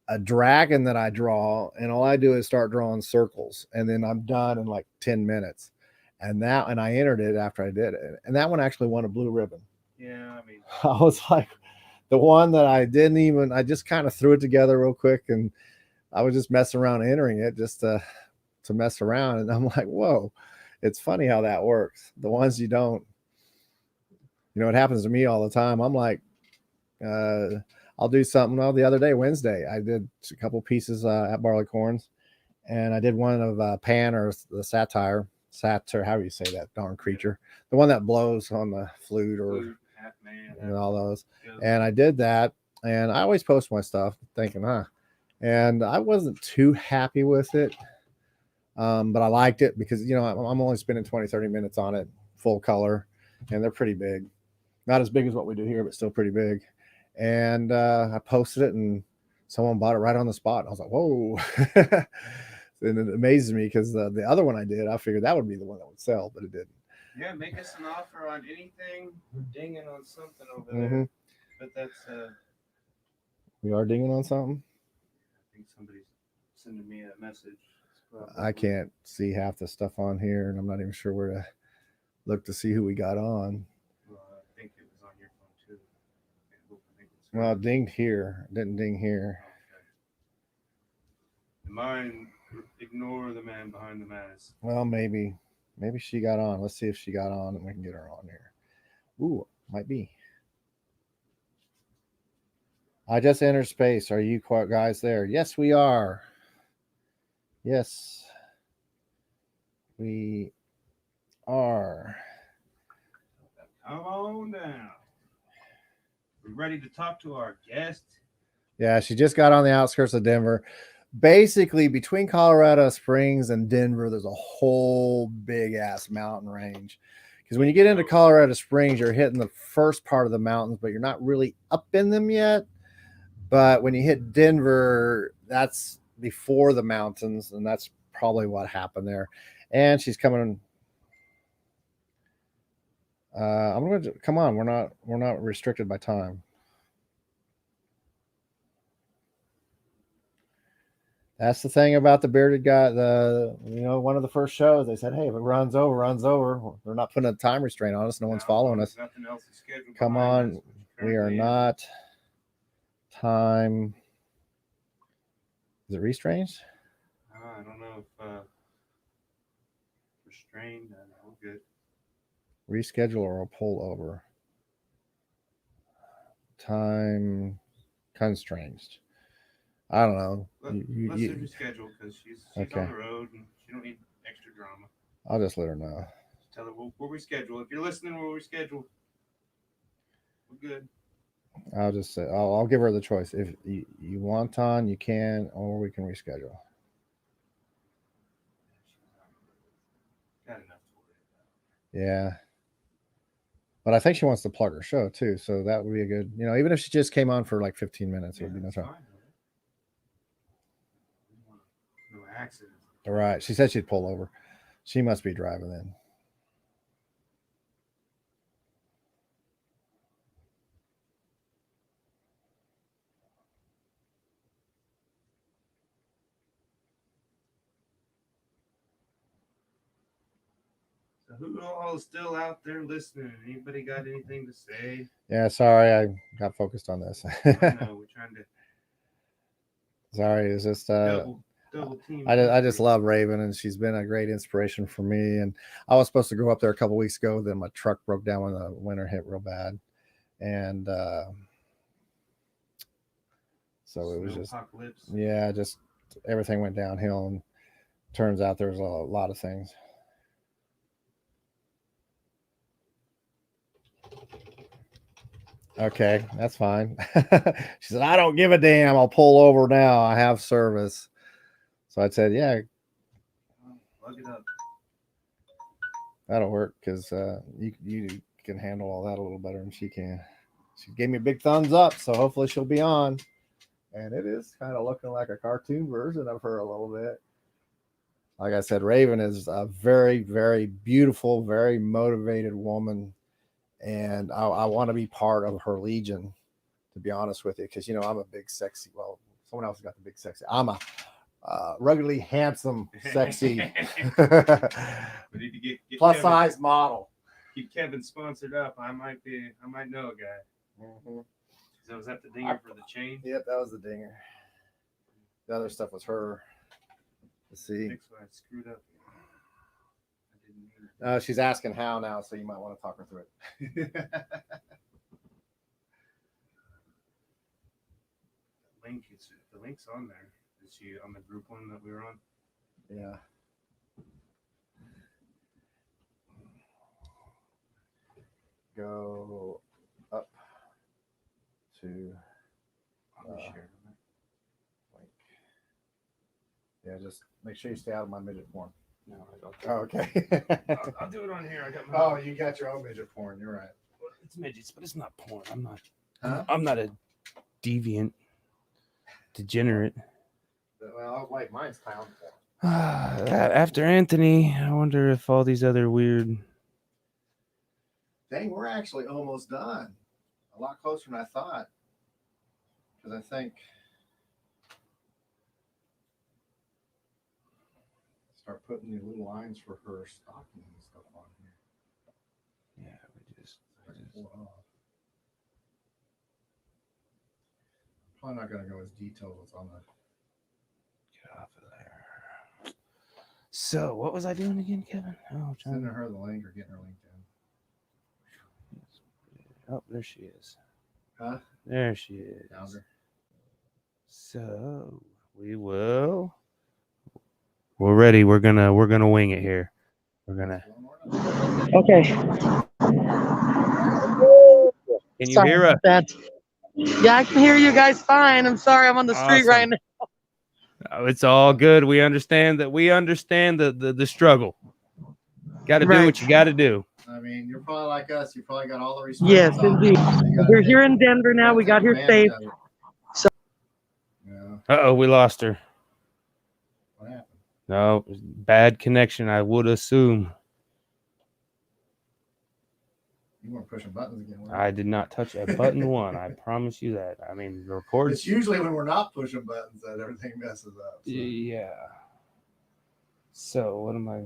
a dragon that I draw, and all I do is start drawing circles, and then I'm done in like 10 minutes. And I entered it after I did it. And that one actually won a blue ribbon. Yeah, I mean, I was like, the one that I just kind of threw it together real quick, and I was just messing around entering it just to mess around. And I'm like, whoa, it's funny how that works. The ones you don't, it happens to me all the time. I'm like, I'll do something. Well, the other day, Wednesday, I did a couple pieces at Barleycorns, and I did one of Pan, or the satyr, however you say that darn creature, the one that blows on the flute, or half man, and all those. yeah. And I did that, and I always post my stuff thinking, and I wasn't too happy with it. But I liked it because, I'm only spending 20-30 minutes on it, full color, and they're pretty big. Not as big as what we do here, but still pretty big. And I posted it, and someone bought it right on the spot. I was like, whoa. And it amazes me because the other one I did, I figured that would be the one that would sell, but it didn't. Yeah, make us an offer on anything. We're dinging on something over Mhm. there. But that's, We are dinging on something. I think somebody's sending me a message. I can't see half the stuff on here, and I'm not even sure where to look to see who we got on. Well, I think it was on your phone too. I think it's Well, it dinged here. It didn't ding here. okay. Mine, ignore the man behind the mask. Well, maybe she got on. Let's see if she got on, and we can get her on here. Ooh, might be. I just entered space. Are you guys there? Yes, we are. Yes, we are. Come on down. We're ready to talk to our guest. Yeah, she just got on the outskirts of Denver. Basically, between Colorado Springs and Denver, there's a whole big ass mountain range. Because when you get into Colorado Springs, you're hitting the first part of the mountains, but you're not really up in them yet. But when you hit Denver, that's before the mountains, and that's probably what happened there. And she's coming. I'm going to come on. We're not restricted by time. That's the thing about the bearded guy. One of the first shows, they said, hey, if it runs over. They're not putting a time restraint on us. No one's following us. Nothing else is scheduled. Come on. We are not time. Is it restrained? I don't know if restrained. No, good. Reschedule or a pull over. Time constrained. I don't know. Let's reschedule because she's Okay. on the road and she don't need extra drama. I'll just let her know. Tell her we'll reschedule. If you're listening, we'll reschedule. We're good. I'll just say I'll give her the choice. If you want on, you can, or we can reschedule. Got enough to worry about. Yeah. But I think she wants to plug her show too. So that would be a good, even if she just came on for like 15 minutes, it would be no that's trouble. fine. No accident. All right. She said she'd pull over. She must be driving then. So who all is still out there listening? Anybody got anything to say? Yeah, sorry, I got focused on this. I know we're trying to Sorry, it's just double team. I just love Raven, and she's been a great inspiration for me. And I was supposed to go up there a couple weeks ago, then my truck broke down when the winter hit real bad, And so it was just, apocalypse. yeah, just everything went downhill. And turns out there's a lot of things. Okay, that's fine. She said, I don't give a damn. I'll pull over now. I have service. So I said, yeah, Plug it up. that'll work because you can handle all that a little better than she can. She gave me a big thumbs up, so hopefully she'll be on. And it is kind of looking like a cartoon version of her a little bit. Like I said, Raven is a very, very beautiful, very motivated woman. And I want to be part of her legion, to be honest with you, because, you know, I'm a big sexy. Well, someone else got the big sexy. I'm a ruggedly handsome, sexy, We need to get plus Kevin, size model. keep Kevin sponsored up. I might know a guy. Mm-hmm. So was that the dinger for the chain? Yep, that was the dinger. The other stuff was her. Let's see. That's why I screwed up. I didn't mean it. She's asking how now, so you might want to talk her through it. The link's on there. Is she on the group one that we were on? Yeah. Go up to I'll be sharing link. Yeah, just make sure you stay out of my midget porn. it. No, I don't. Oh, okay. I'll do it on here. I got my. Oh, you got your own midget porn. You're right. It's midgets, but it's not porn. I'm not. Huh? I'm not a deviant, degenerate. Well, like mine's clown porn. After Anthony, I wonder if all these other weird. Dang, we're actually almost done. A lot closer than I thought. Because I think start putting the little lines for her stocking and stuff on here. Yeah, we just. Pull it off. Probably not going to go as detailed as on the. Get off of there. So, what was I doing again, Kevin? Oh, Sending her the link or getting her linked in. Oh, there she is. Huh? There she is. Found her. So we're ready. We're gonna wing it here. We're gonna. Okay. Can you Sorry hear us? about that. Yeah, I can hear you guys fine. I'm sorry, I'm on the street right Awesome. now. Oh, it's all good. We understand that. We understand the struggle. Got to do Right. what you got to do. I mean, you're probably like us. You probably got all the respect. Yes, indeed. We're here in Denver now. We got here safe. Yeah. Uh-oh, we lost her. What happened? No, bad connection, I would assume. You weren't pushing buttons again. were you? I did not touch a button one. I promise you that. I mean, the record. It's usually when we're not pushing buttons that everything messes up. So. Yeah. So, what am I?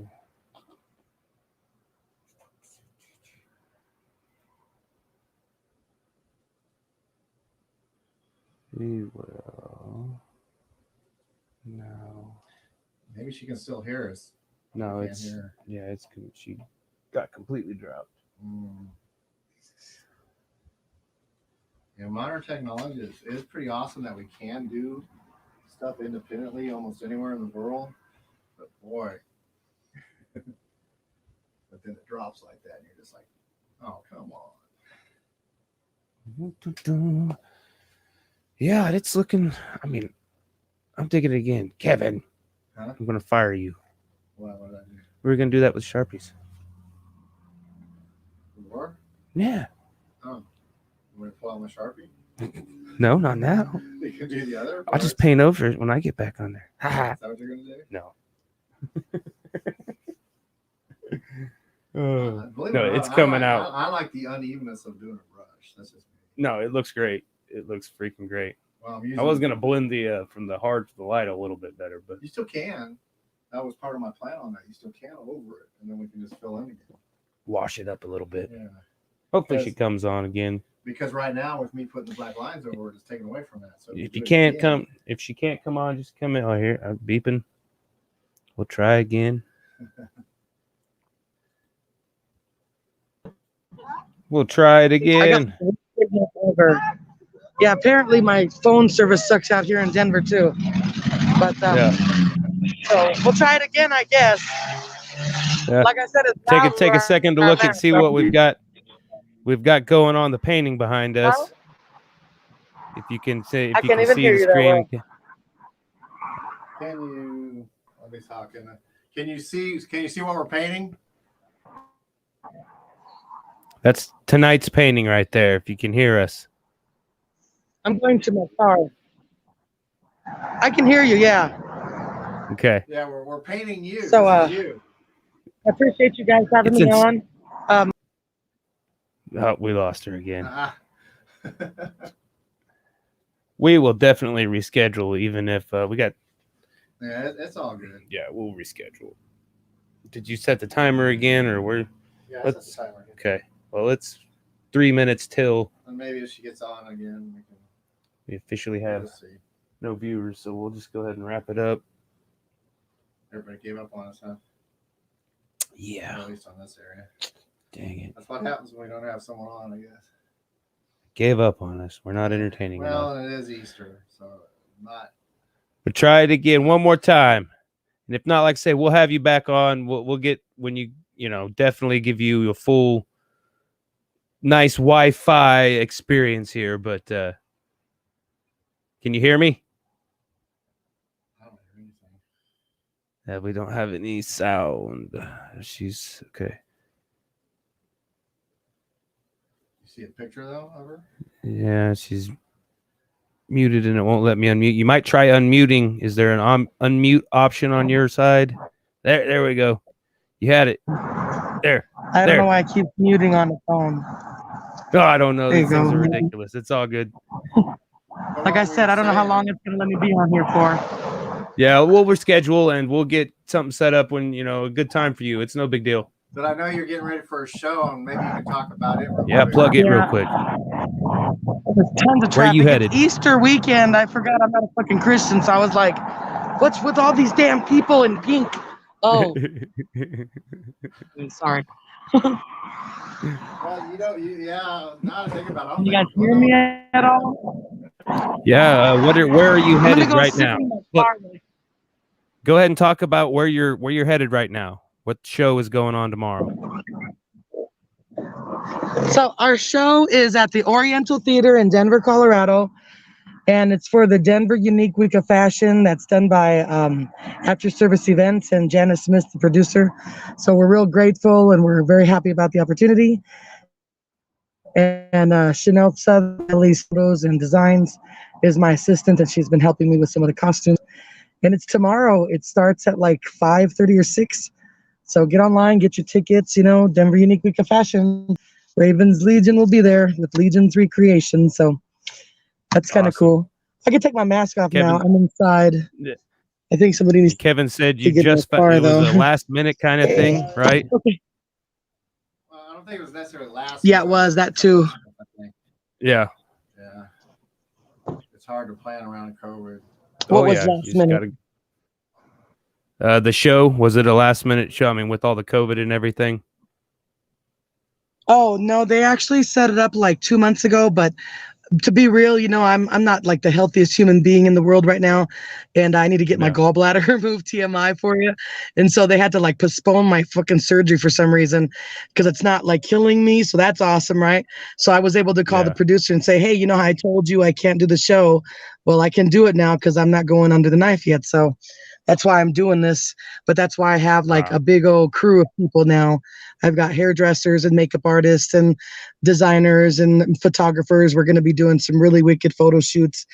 We will. No. Maybe she can still hear us. No, Can't it's. hear her. Yeah, it's. She got completely dropped. Mm. Yeah, modern technology is pretty awesome that we can do stuff independently almost anywhere in the world. But boy, but then it drops like that, and you're just like, oh, come on. Yeah, it's looking. I mean, I'm taking it again, Kevin. Huh? I'm gonna fire you. What did I do? We're gonna do that with Sharpies. More? Yeah. Oh, you want to pull out my Sharpie? No, not now. You can do the other. I'll just paint over it when I get back on there. Is that what you're gonna do? No. Believe No, it or it's not, coming I out. I like the unevenness of doing a brush. That's just me. No, it looks great. It looks freaking great. Well, I'm using. I was gonna blend the from the hard to the light a little bit better, but You still can. That was part of my plan on that. You still can over it, and then we can just fill in again. wash it up a little bit. Yeah. Hopefully Because- she comes on again. Because right now, with me putting the black lines over it, it's taken away from that. So If do you it can't again. if she can't come on, just come in. Oh, here I'm beeping. We'll try again. We'll try it again. Denver. Yeah, apparently my phone service sucks out here in Denver too. But so we'll try it again, I guess. Yeah. Like I said, it's Take a second to look and see what we've got. We've got going on the painting behind us. If you can see, I can't even hear the you that screen. well. Can you? Let me talk. Can you see? Can you see what we're painting? That's tonight's painting right there. If you can hear us. I'm going to my car. I can hear you, yeah. Okay. Yeah, we're painting you. So, This is you. I appreciate you guys having me on. Oh, we lost her again. Ah. We will definitely reschedule, even if we got. Yeah, it's all good. Yeah, we'll reschedule. Did you set the timer again, or we're? Yeah, Let's- that's the timer. Okay. Well, it's 3 minutes till And maybe if she gets on again, we officially we'll have see. no viewers, so we'll just go ahead and wrap it up. Everybody gave up on us, huh? Yeah. At least on this area. Dang it. That's what happens when we don't have someone on, I guess. Gave up on us. We're not entertaining Well, enough. and it is Easter, so not. But try it again one more time. And if not, like I say, we'll have you back on. We'll get when you definitely give you a full nice Wi-Fi experience here. But can you hear me? I don't hear anything. We don't have any sound. She's okay. You see a picture though of her? Yeah, she's muted and it won't let me unmute. You might try unmuting. Is there an unmute option on your side? There we go. You had it. There. I don't know why I keep muting on the phone. Oh, I don't know. There you These things go. are ridiculous. It's all good. Like I said, I don't know how long it's going to let me be on here for. Yeah, we'll reschedule and we'll get something set up when, a good time for you. It's no big deal. But I know you're getting ready for a show, and maybe you can talk about it. Real Yeah, quick. plug it real Yeah. quick. There's tons of traffic. Where are you It's headed? Easter weekend. I forgot I'm not a fucking Christian, so I was like, what's with all these damn people in pink? Oh, I'm sorry. Well, yeah. Now I think about it. I don't Can you guys think- hear me at all? Yeah, where are you I'm gonna headed go right sit now? in my Look, car. go ahead and talk about where you're headed right now. What show is going on tomorrow? So our show is at the Oriental Theater in Denver, Colorado, and it's for the Denver Unique Week of Fashion that's done by After Service Events and Janice Smith, the producer. So we're real grateful and we're very happy about the opportunity. And Chanel Southerly's photos and designs is my assistant, and she's been helping me with some of the costumes. And it's tomorrow. It starts at like 5:30 or 6. So get online, get your tickets. Denver Unique Week of Fashion. Ravens Legion will be there with Legion's recreation. So that's kind of Awesome. cool. I can take my mask off Kevin- now. I'm inside. Yeah. I think somebody needs Kevin said to you get in just the car, it was though. a last minute kind of thing, right? Okay. Well, I don't think it was necessarily last. Yeah, it was that too. I think. Yeah. Yeah. It's hard to plan around COVID. What was yeah. last You just minute? The show, was it a last minute show? I mean, with all the COVID and everything. Oh no, they actually set it up like 2 months ago, but to be real, I'm not like the healthiest human being in the world right now, and I need to get my Yeah. gallbladder removed, TMI for you. And so they had to like postpone my fucking surgery for some reason because it's not like killing me. So that's awesome, right? So I was able to call the Yeah. producer and say, hey, how I told you I can't do the show? Well, I can do it now because I'm not going under the knife yet. So that's why I'm doing this. But that's why I have like Wow. a big old crew of people now. I've got hairdressers and makeup artists and designers and photographers. We're going to be doing some really wicked photo shoots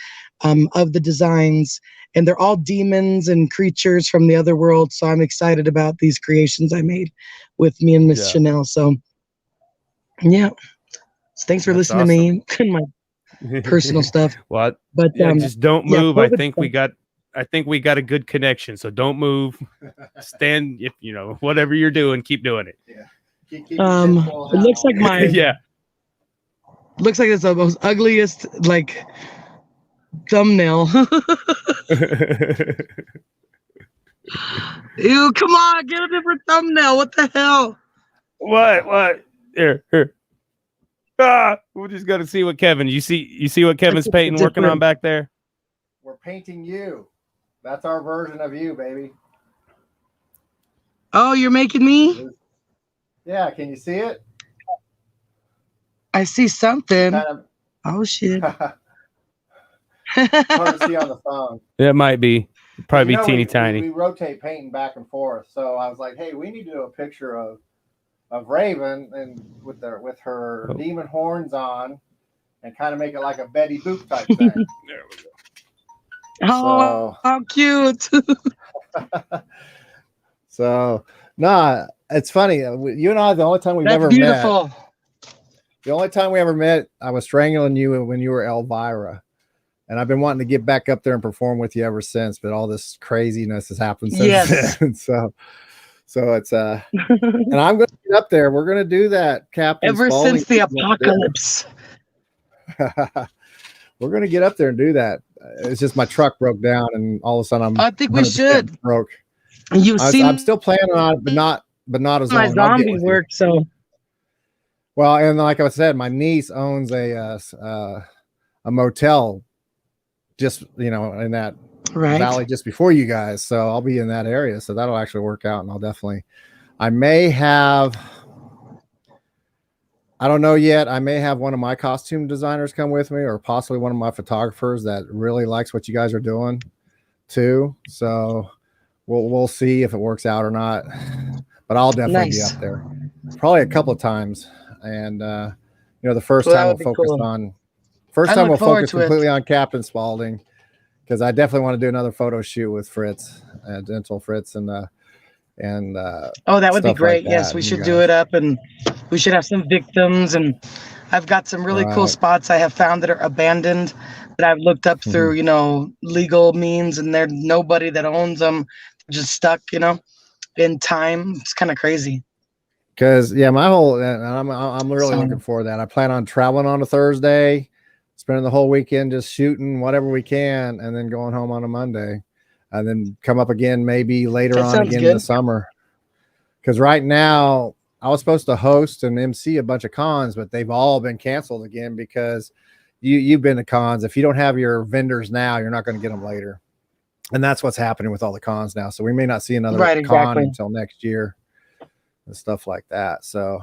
of the designs. And they're all demons and creatures from the other world. So I'm excited about these creations I made with me and Miss Yeah. Chanel. So, yeah. So thanks for That's listening to me and my personal stuff. Well, But yeah, just don't yeah, move. I COVID think we got a good connection. So don't move. Stand, if whatever you're doing, keep doing it. Keep your tin foil it hat looks on. like my Yeah. looks like it's the most ugliest like thumbnail. Ew, come on, get a different thumbnail. What the hell? What? Here. We're just gonna see what Kevin. You see what Kevin's It's painting working on different. back there. We're painting you. That's our version of you, baby. Oh, you're making me? Yeah, can you see it? I see something. Kind of Oh shit. hard to see on the phone. It might be probably You know, be teeny we tiny. rotate painting back and forth. So I was like, hey, we need to do a picture of Raven and with her demon horns on and kind of make it like a Betty Boop type thing. Oh, how cute. So nah, it's funny. You and I, the only time we've That's ever beautiful. met. The only time we ever met, I was strangling you when you were Elvira. And I've been wanting to get back up there and perform with you ever since, but all this craziness has happened since Yes. then. So it's and I'm gonna get up there. We're gonna do that, Captain. Ever since the apocalypse. We're gonna get up there and do that. It's just my truck broke down and all of a sudden I think we 100% should. broke. You've seen I'm still planning on it, but not as my long. I'll get zombie with you. work, so Well, and like I said, my niece owns a motel just, in that right. valley just before you guys. So I'll be in that area. So that'll actually work out. And I may have, I don't know yet. I may have one of my costume designers come with me or possibly one of my photographers that really likes what you guys are doing too. So we'll see if it works out or not, but I'll definitely be Nice. up there probably a couple of times. And, the first Well, that time would we'll be focus cool. on, I look forward to it. completely on Captain Spaulding, because I definitely want to do another photo shoot with Fritz, Dental Fritz, and Oh, that would be stuff great. like Yes, that, we you should guys. do it up, and we should have some victims. And I've got some really cool Right. spots I have found that are abandoned that I've looked up through, legal means, and there's nobody that owns them. They're just stuck, in time. It's kind of crazy. because my whole, and I'm really So- looking forward to that. I plan on traveling on a Thursday, spending the whole weekend just shooting whatever we can, and then going home on a Monday, and then come up again maybe later That on sounds again in the good. summer. Because right now I was supposed to host and MC a bunch of cons, but they've all been canceled again because you've been to cons. If you don't have your vendors now, you're not going to get them later. And that's what's happening with all the cons now. So we may not see another Right, con exactly. until next year and stuff like that. So,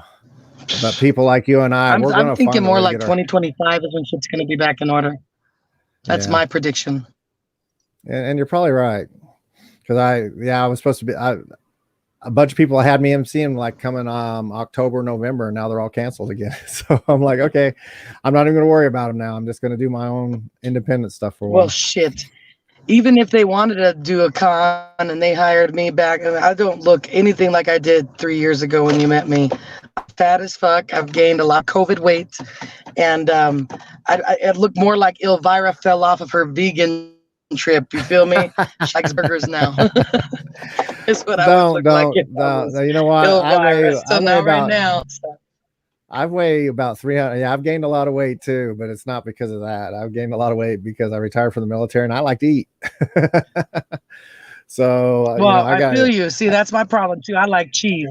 but people like you and I'm we're going to thinking find a more way to like get our- 2025 is when shit's going to be back in order. That's Yeah. my prediction. And you're probably right. Because I was supposed to be, a bunch of people had me MCing like coming October, November, and now they're all canceled again. So I'm like, okay, I'm not even going to worry about them now. I'm just going to do my own independent stuff for a while. Well, shit. Even if they wanted to do a con and they hired me back, I don't look anything like I did 3 years ago when you met me. I'm fat as fuck. I've gained a lot of COVID weight. And I look more like Elvira fell off of her vegan trip. You feel me? She likes burgers now. It's what I would look like. If I was You know what? Elvira. So now, right now. I weigh about 300. Yeah, I've gained a lot of weight too, but it's not because of that. I've gained a lot of weight because I retired from the military and I like to eat. So, Well, I feel you. See, that's my problem too. I like cheese.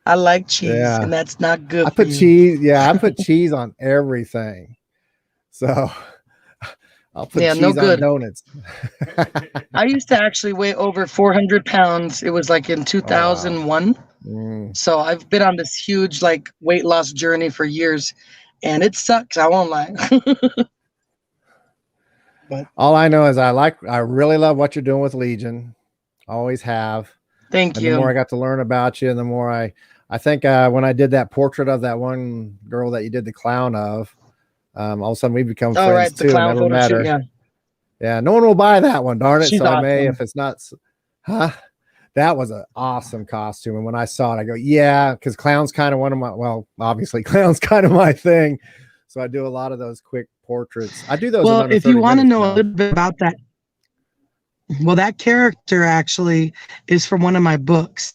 Yeah. And that's not good. I put for you. cheese. Yeah, I put cheese on everything. So I'll put Yeah, cheese no on good. donuts. I used to actually weigh over 400 pounds. It was like in 2001. Mm. So I've been on this huge like weight loss journey for years, and it sucks. I won't lie. All I know is I really love what you're doing with Legion. Always have. Thank And you. the more I got to learn about you, and the more I think when I did that portrait of that one girl that you did the clown of, all of a sudden we become friends right, the too. clown Never photo met shoot, her. yeah. Yeah, no one will buy that one, darn it. She's So I may, awesome. if it's not, that was an awesome costume. And when I saw it, I go, yeah, because clown's kind of obviously clown's kind of my thing. So I do a lot of those quick portraits. I do those. in Well, under if you 30 want to minutes know a now. little bit about that, well, that character actually is from one of my books.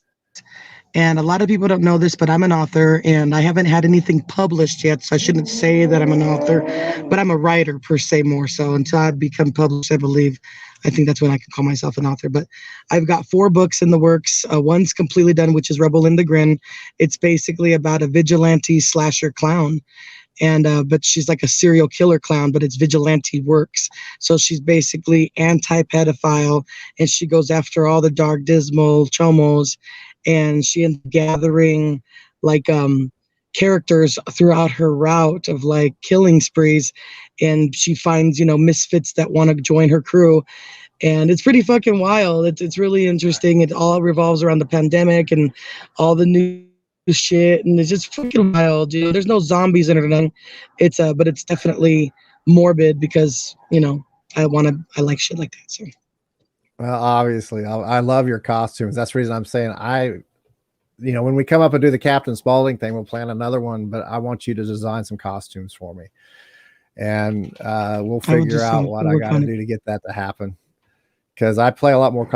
And a lot of people don't know this, but I'm an author and I haven't had anything published yet. So I shouldn't say that I'm an author, but I'm a writer per se more so. Until I become published, I believe. I think that's when I can call myself an author. But I've got 4 books in the works. One's completely done, which is Rebel in the Grin. It's basically about a vigilante slasher clown. and but she's like a serial killer clown, but it's vigilante works. So she's basically anti-pedophile, and she goes after all the dark, dismal chomos, and she ends up gathering like characters throughout her route of like killing sprees, and she finds misfits that want to join her crew, and it's pretty fucking wild. It's really interesting. It all revolves around the pandemic and all the new shit, and it's just fucking wild, dude. There's no zombies in it or nothing. It's but it's definitely morbid because I like shit like that. So Well, obviously, I love your costumes. That's the reason I'm saying when we come up and do the Captain Spaulding thing, we'll plan another one, but I want you to design some costumes for me. And we'll figure out what I got to do to get that to happen. Because I play a lot more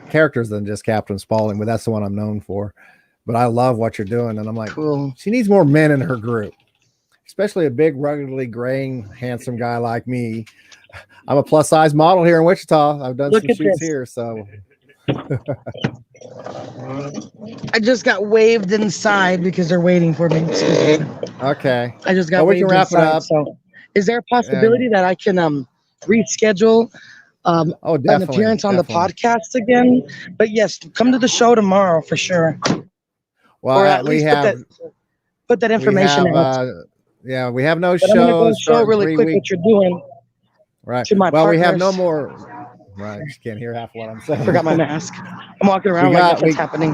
characters than just Captain Spaulding, but that's the one I'm known for. But I love what you're doing. And I'm like, cool. She needs more men in her group, especially a big, ruggedly graying, handsome guy like me. I'm a plus size model here in Wichita. I've done some shoots here. So I just got waved inside because they're waiting for me. Okay. I just got waved inside. We can wrap it up. So is there a possibility that I can reschedule an appearance on the podcast again? But yes, come to the show tomorrow for sure. Well, or at least put that information out. Yeah, we have no shows. I'm gonna go show really quick what you're doing. Right. To my we have no partners. more. Right. You can't hear half what I'm saying. I forgot my mask. I'm walking around like nothing's happening.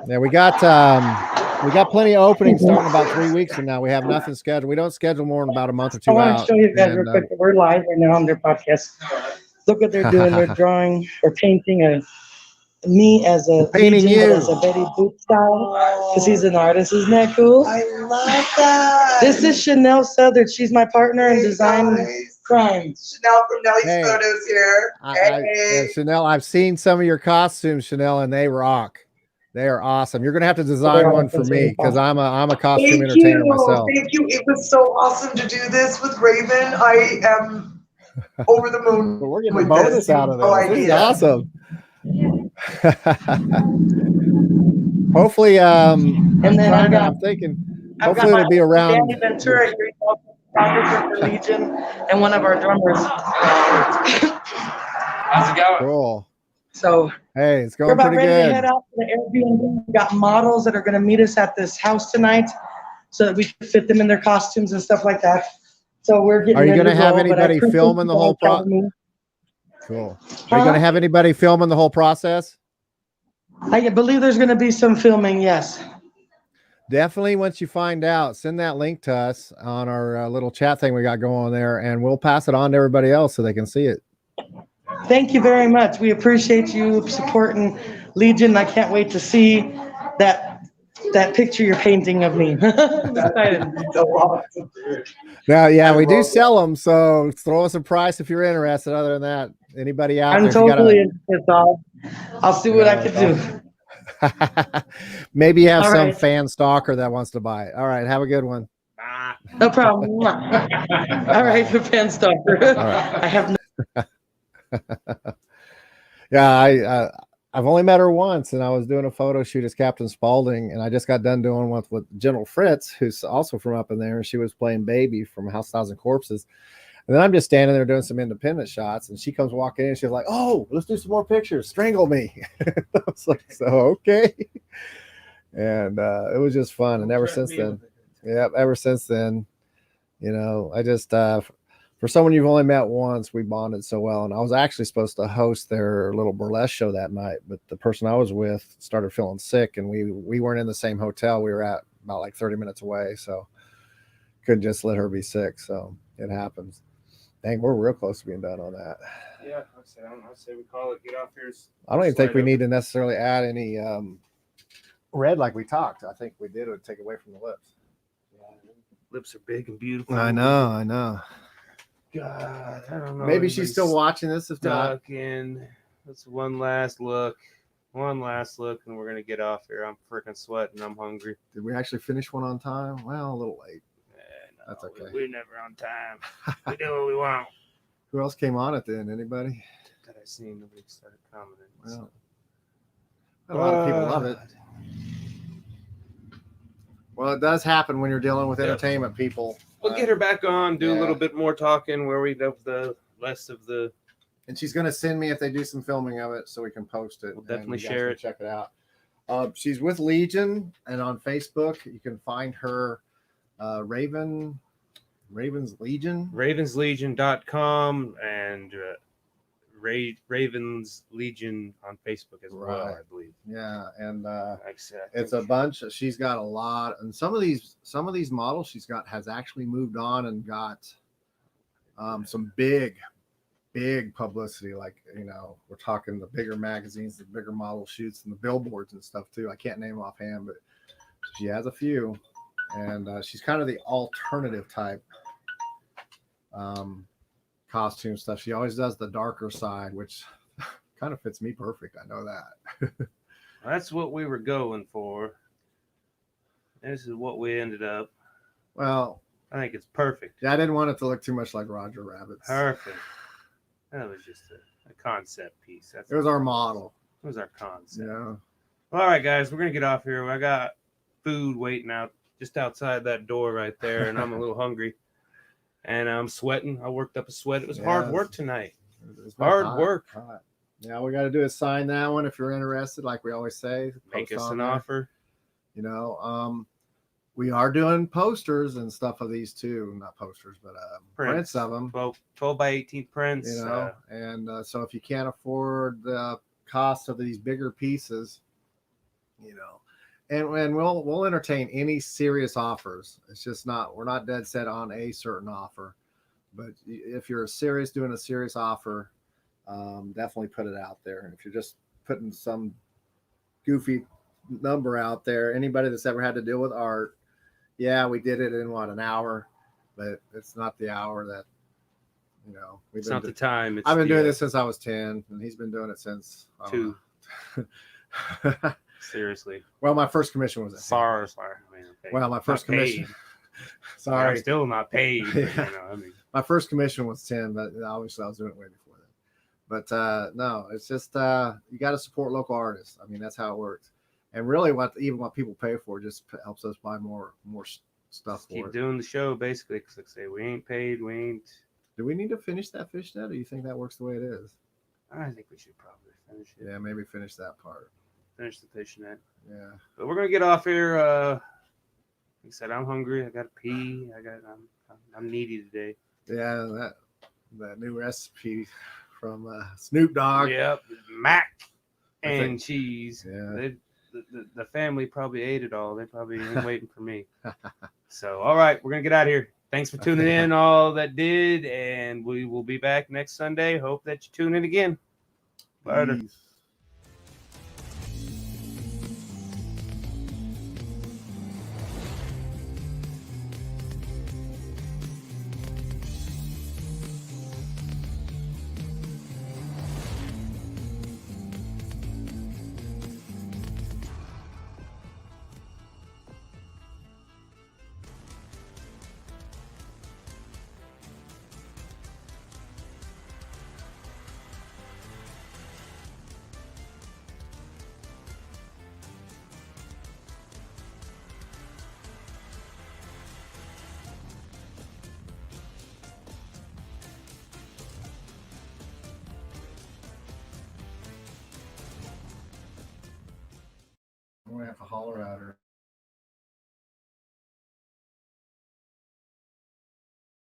Yeah, we got plenty of openings starting about 3 weeks from now. We have nothing scheduled. We don't schedule more than about a month or two I want out. to show you guys real quick. We're live right now on their podcast. Look what they're doing. They're drawing or painting me as a painting Legion, but as a Betty Boop style, because he's an artist. Isn't that cool? I love that. This is Chanel Southard. She's my partner in design crime. Chanel from Nelly's Photos here. Hey. Chanel, I've seen some of your costumes, Chanel, and they rock. They are awesome. You're gonna have to design one for me because I'm a costume entertainer myself. Thank you. It was so awesome to do this with Raven. I am over the moon. We're getting a bonus out of this. This is awesome. Hopefully, and then I'm thinking hopefully it'll be around. Danny Ventura here, photographer for Legion, and one of our drummers. How's it going? Cool. So hey, it's going we're about pretty ready good. to head out to the Airbnb. We got models that are going to meet us at this house tonight, so that we can fit them in their costumes and stuff like that. So we're getting. Are you going to have anybody filming the whole process? Cool. Are you going to have anybody filming the whole process? I believe there's going to be some filming. Yes. Definitely. Once you find out, send that link to us on our little chat thing we got going on there, and we'll pass it on to everybody else so they can see it. Thank you very much. We appreciate you supporting Legion. I can't wait to see that picture you're painting of me. I'm excited. Now, yeah, we do sell them, so throw us a price if you're interested. Other than that, anybody out there? I'm totally interested, dog. I'll see what I can do. Maybe you have All some right. fan stalker that wants to buy it. All right, have a good one. No problem. All right, the fan stalker. right. I have no. Yeah, I've only met her once, and I was doing a photo shoot as Captain Spaulding, and I just got done doing one with General Fritz, who's also from up in there, and she was playing Baby from House 1000 Corpses. And then I'm just standing there doing some independent shots, and she comes walking in, and she's like, "Oh, let's do some more pictures. Strangle me." I was like, "So okay." And it was just fun, and ever since then, I just for someone you've only met once, we bonded so well. And I was actually supposed to host their little burlesque show that night, but the person I was with started feeling sick, and we weren't in the same hotel. We were at about like 30 minutes away, so couldn't just let her be sick. So it happens. Dang, we're real close to being done on that. Yeah, I say we call it. Get off here. I don't even think we need to necessarily add any red like we talked. I think we did it take away from the lips. Yeah, lips are big and beautiful. I know. God, I don't know. Maybe she's still watching this. If not, that's one last look, and we're gonna get off here. I'm freaking sweating. I'm hungry. Did we actually finish one on time? Well, a little late. No, that's okay. We're never on time. We do what we want. Who else came on it then? Anybody? That I seen. Nobody started commenting. Well, a lot of people love it. Well, it does happen when you're dealing with Yep. entertainment people. We'll get her back on, do a yeah. little bit more talking where we have the less of the. And she's going to send me if they do some filming of it so we can post it. We'll definitely and you guys share can it. Check it out. She's with Legion, and on Facebook you can find her Ravens Legion. Ravenslegion.com and Ravens Legion on Facebook as well, Right. I believe. Yeah, and Like I said, I it's a think- bunch. She's got a lot, and some of these models she's got has actually moved on and got some big publicity. Like, you know, we're talking the bigger magazines, the bigger model shoots, and the billboards and stuff too. I can't name offhand, but she has a few, and she's kind of the alternative type costume stuff. She always does the darker side, which kind of fits me perfect. I know that. That's what we were going for. This is what we ended up. Well, I think it's perfect. yeah, I didn't want it to look too much like Roger Rabbit's. Perfect. That was just a concept piece. It was our model. It was our concept. Yeah. All right, guys, we're gonna get off here. I got food waiting out just outside that door right there, and I'm a little hungry, and I'm sweating. I worked up a sweat. It was hard Yes. work tonight. It's been Hard hot, work. hot. Yeah, we got to do is sign that one if you're interested, like we always say. Make post us on an there. offer. You know, we are doing posters and stuff of these too. Not posters, but prints of them. 12 by 18 prints. You know, and so if you can't afford the cost of these bigger pieces, you know, and we'll entertain any serious offers. It's just we're not dead set on a certain offer, but if you're doing a serious offer, definitely put it out there. And if you're just putting some goofy number out there, anybody that's ever had to deal with art, yeah, we did it in an hour, but it's not the hour that, you know, it's not the time. It's I've been doing this since I was 10, and he's been doing it since 2. Seriously. Well, my first commission was at 10. Sorry. I mean, okay. Well, my first Not paid. commission. I'm Sorry, still not paid. But, Yeah. you know, I mean, my first commission was 10, but obviously I was doing it way before then. But no, it's just you got to support local artists. I mean, that's how it works. And really, what people pay for just helps us buy more stuff just keep for it. doing the show, basically. Because, like I say, we ain't paid. We ain't. Do we need to finish that fishnet, or do you think that works the way it is? I think we should probably finish it. Yeah, maybe finish that part. Finish the fishnet. Yeah. But we're gonna get off here. Like I said, I'm hungry. I gotta pee. I'm needy today. Yeah, that new recipe from Snoop Dogg. Yep, mac I and think- cheese. Yeah. The family probably ate it all. They probably ain't waiting for me. So, all right, we're gonna get out of here. Thanks for tuning in, all that did, and we will be back next Sunday. Hope that you tune in again. Later. Peace. I'm gonna have to holler at her.